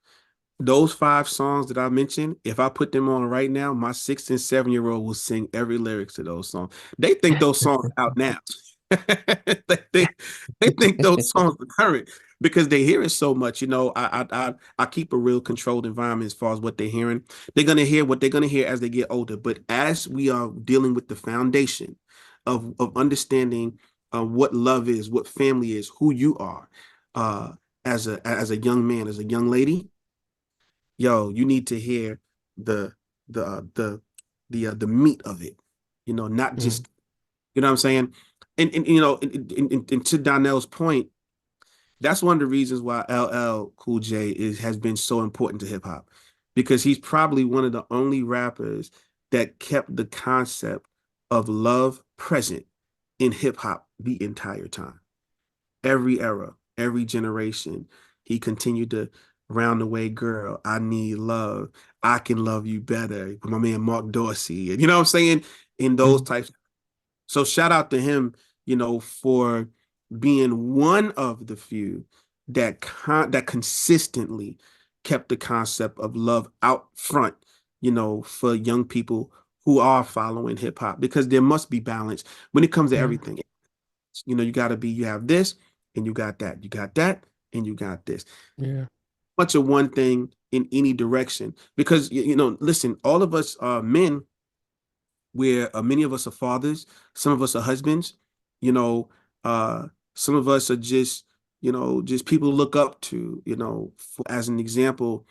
those five songs that I mentioned, if I put them on right now, my 6 and 7 year old will sing every lyrics to those songs. They think those songs are out now. they think they think those songs are current because they hear it so much. You know, I keep a real controlled environment as far as what they're hearing. They're gonna hear what they're gonna hear as they get older. But as we are dealing with the foundation of understanding what love is, what family is, who you are, uh, as a young man, as a young lady, yo, you need to hear the the meat of it. You know, not Mm, just you know what I'm saying. And and to Donnell's point, that's one of the reasons why LL Cool J has been so important to hip hop because he's probably one of the only rappers that kept the concept of love present in hip hop the entire time, every era, every generation. He continued to round the way, girl. I need love. I can love you better. My man Mark Dorsey, and you know what I'm saying? In those mm, types. So shout out to him, for being one of the few that consistently kept the concept of love out front, for young people who are following hip hop because there must be balance when it comes to yeah, everything. You have this and you got that and you got this. yeah, Much of one thing in any direction. Because, listen, all of us are men where many of us are fathers, some of us are husbands, you know, uh, some of us are just people to look up to, as an example.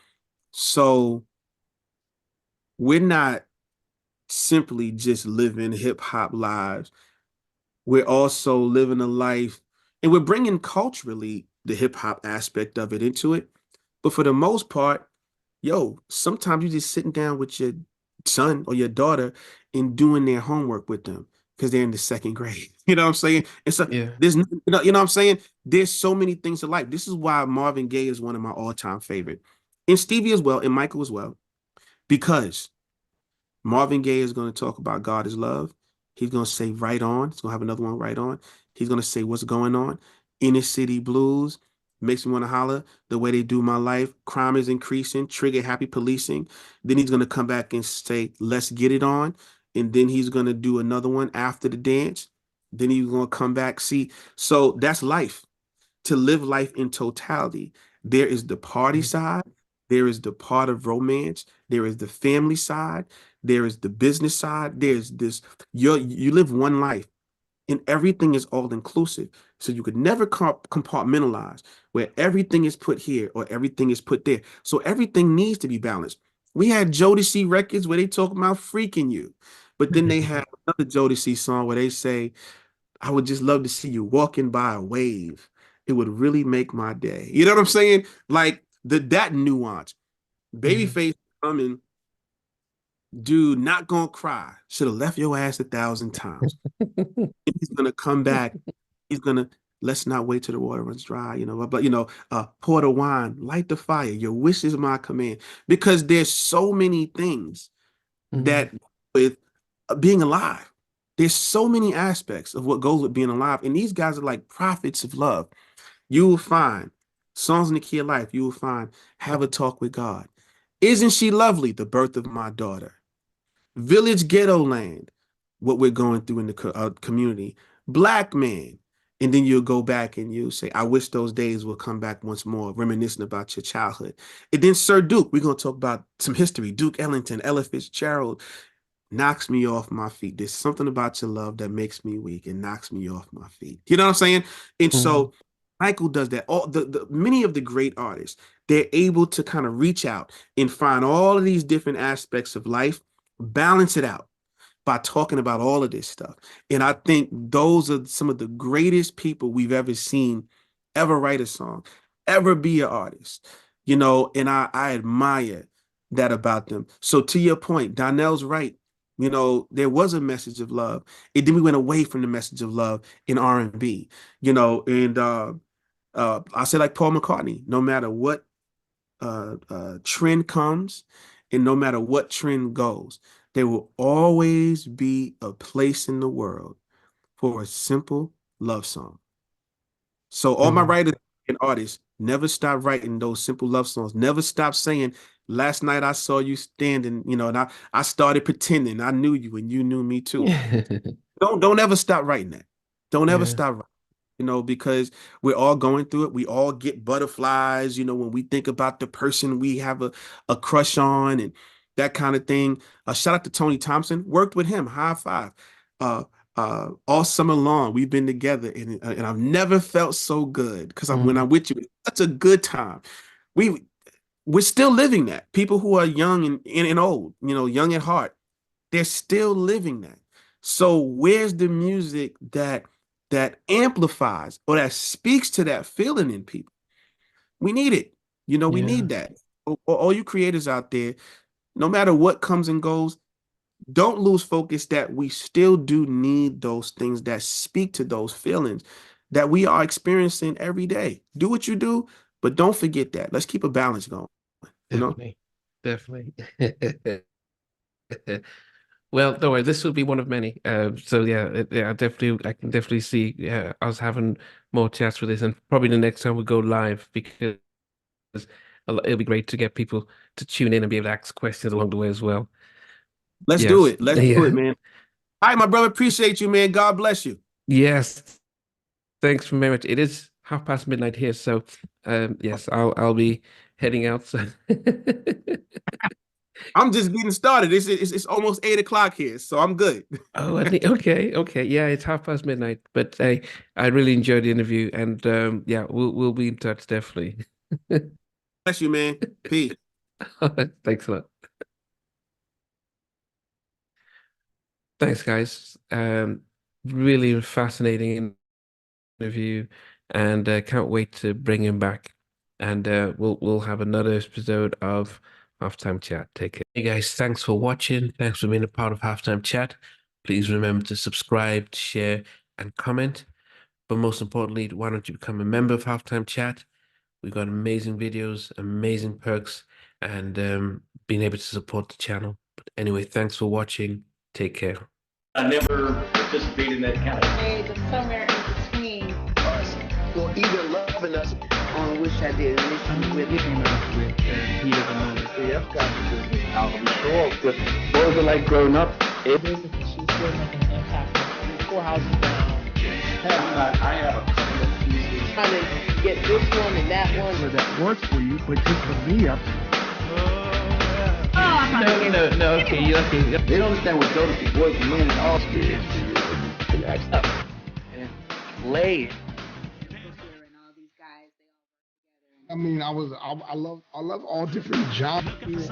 So we're not simply just living hip hop lives. We're also living a life and we're bringing culturally the hip hop aspect of it into it. But for the most part, yo, sometimes you just sitting down with your son or your daughter and doing their homework with them because they're in the second grade. You know what I'm saying? And so yeah, you know what I'm saying? There's so many things to like. This is why Marvin Gaye is one of my all-time favorite. And Stevie as well, and Michael as well, because Marvin Gaye is going to talk about God is love. He's going to say right on. He's going to have another one right on. He's going to say what's going on. Inner city blues makes me want to holler. The way they do my life. Crime is increasing. Trigger happy policing. Then he's going to come back and say let's get it on. And then he's going to do another one after the dance. Then he's going to come back. See, so that's life. to live life in totality. There is the party side, there is the part of romance, there is the family side, there is the business side, there's this, you live one life and everything is all inclusive. So you could never compartmentalize where everything is put here or everything is put there. So everything needs to be balanced. We had Jodeci records where they talk about freaking you, but then they have another Jodeci song where they say, I would just love to see you walking by a wave. It would really make my day. You know what I'm saying? Like that nuance. Babyface coming, dude, not gonna cry. Should have left your ass 1,000 times. He's gonna come back. He's gonna let's not wait till the water runs dry. But pour the wine, light the fire. Your wish is my command. Because there's so many things that with being alive. There's so many aspects of what goes with being alive. And these guys are like prophets of love. You will find songs in the key of life. You will find Have a Talk with God. Isn't She Lovely? The Birth of My Daughter. Village Ghetto Land. What we're going through in the community. Black Man. And then you'll go back and you'll say, I wish those days will come back once more, reminiscing about your childhood. And then Sir Duke, we're going to talk about some history. Duke Ellington, Ella Fitzgerald, knocks me off my feet. There's something about your love that makes me weak and knocks me off my feet. You know what I'm saying? And so Michael does that. All the many of the great artists, they're able to kind of reach out and find all of these different aspects of life, balance it out by talking about all of this stuff. And I think those are some of the greatest people we've ever seen ever write a song, ever be an artist. And I admire that about them. So to your point, Donnell's right. There was a message of love. And then we went away from the message of love in R&B, and I say like Paul McCartney, no matter what trend comes and no matter what trend goes, there will always be a place in the world for a simple love song. So all my writers and artists, never stop writing those simple love songs. Never stop saying, last night I saw you standing, and I started pretending I knew you and you knew me too. Don't ever stop writing that. Don't ever stop writing. Because we're all going through it. We all get butterflies, when we think about the person we have a crush on and that kind of thing. Shout out to Tony Thompson. Worked with him. High five. All summer long, we've been together, and I've never felt so good because when I'm with you, it's such a good time. We're still living that. People who are young and old, young at heart, they're still living that. So where's the music that amplifies or that speaks to that feeling in people? We need it. We need that. All you creators out there, no matter what comes and goes, don't lose focus that we still do need those things that speak to those feelings that we are experiencing every day. Do what you do, but don't forget that. Let's keep a balance going. Definitely. Well, don't worry, this will be one of many. So yeah, I can definitely see us having more chats with this, and probably the next time we go live, because it'll be great to get people to tune in and be able to ask questions along the way as well. Let's do it. Let's do it, man. All right, my brother. Appreciate you, man. God bless you. Yes. Thanks very much. It is midnight here, so yes, I'll be heading out. So. I'm just getting started. It's almost 8 o'clock here, so I'm good. Oh, okay. Yeah, it's midnight. But I really enjoyed the interview, and yeah, we'll be in touch definitely. Bless you, man. Peace. Thanks a lot. Thanks, guys. Really fascinating interview, and can't wait to bring him back. And we'll have another episode of Halftime Chat. Take care. Hey guys, thanks for watching. Thanks for being a part of Halftime Chat. Please remember to subscribe, share, and comment. But most importantly, why don't you become a member of Halftime Chat? We've got amazing videos, amazing perks, and being able to support the channel. But anyway, thanks for watching. Take care. I never participated in that kind of. Made somewhere in between us. You're either loving us on which I did an issue with Heat of the Moment. Yeah, I've got to do. I'll be sure. What was it like growing up? basically she's still making an impact. 4 houses down. I have a couple of pieces trying to get this one and that one. Whether that works for you, but just for me, No, okay. They don't understand what Jodeci Boys and Men and all spirit Late. I mean, I love all different genres.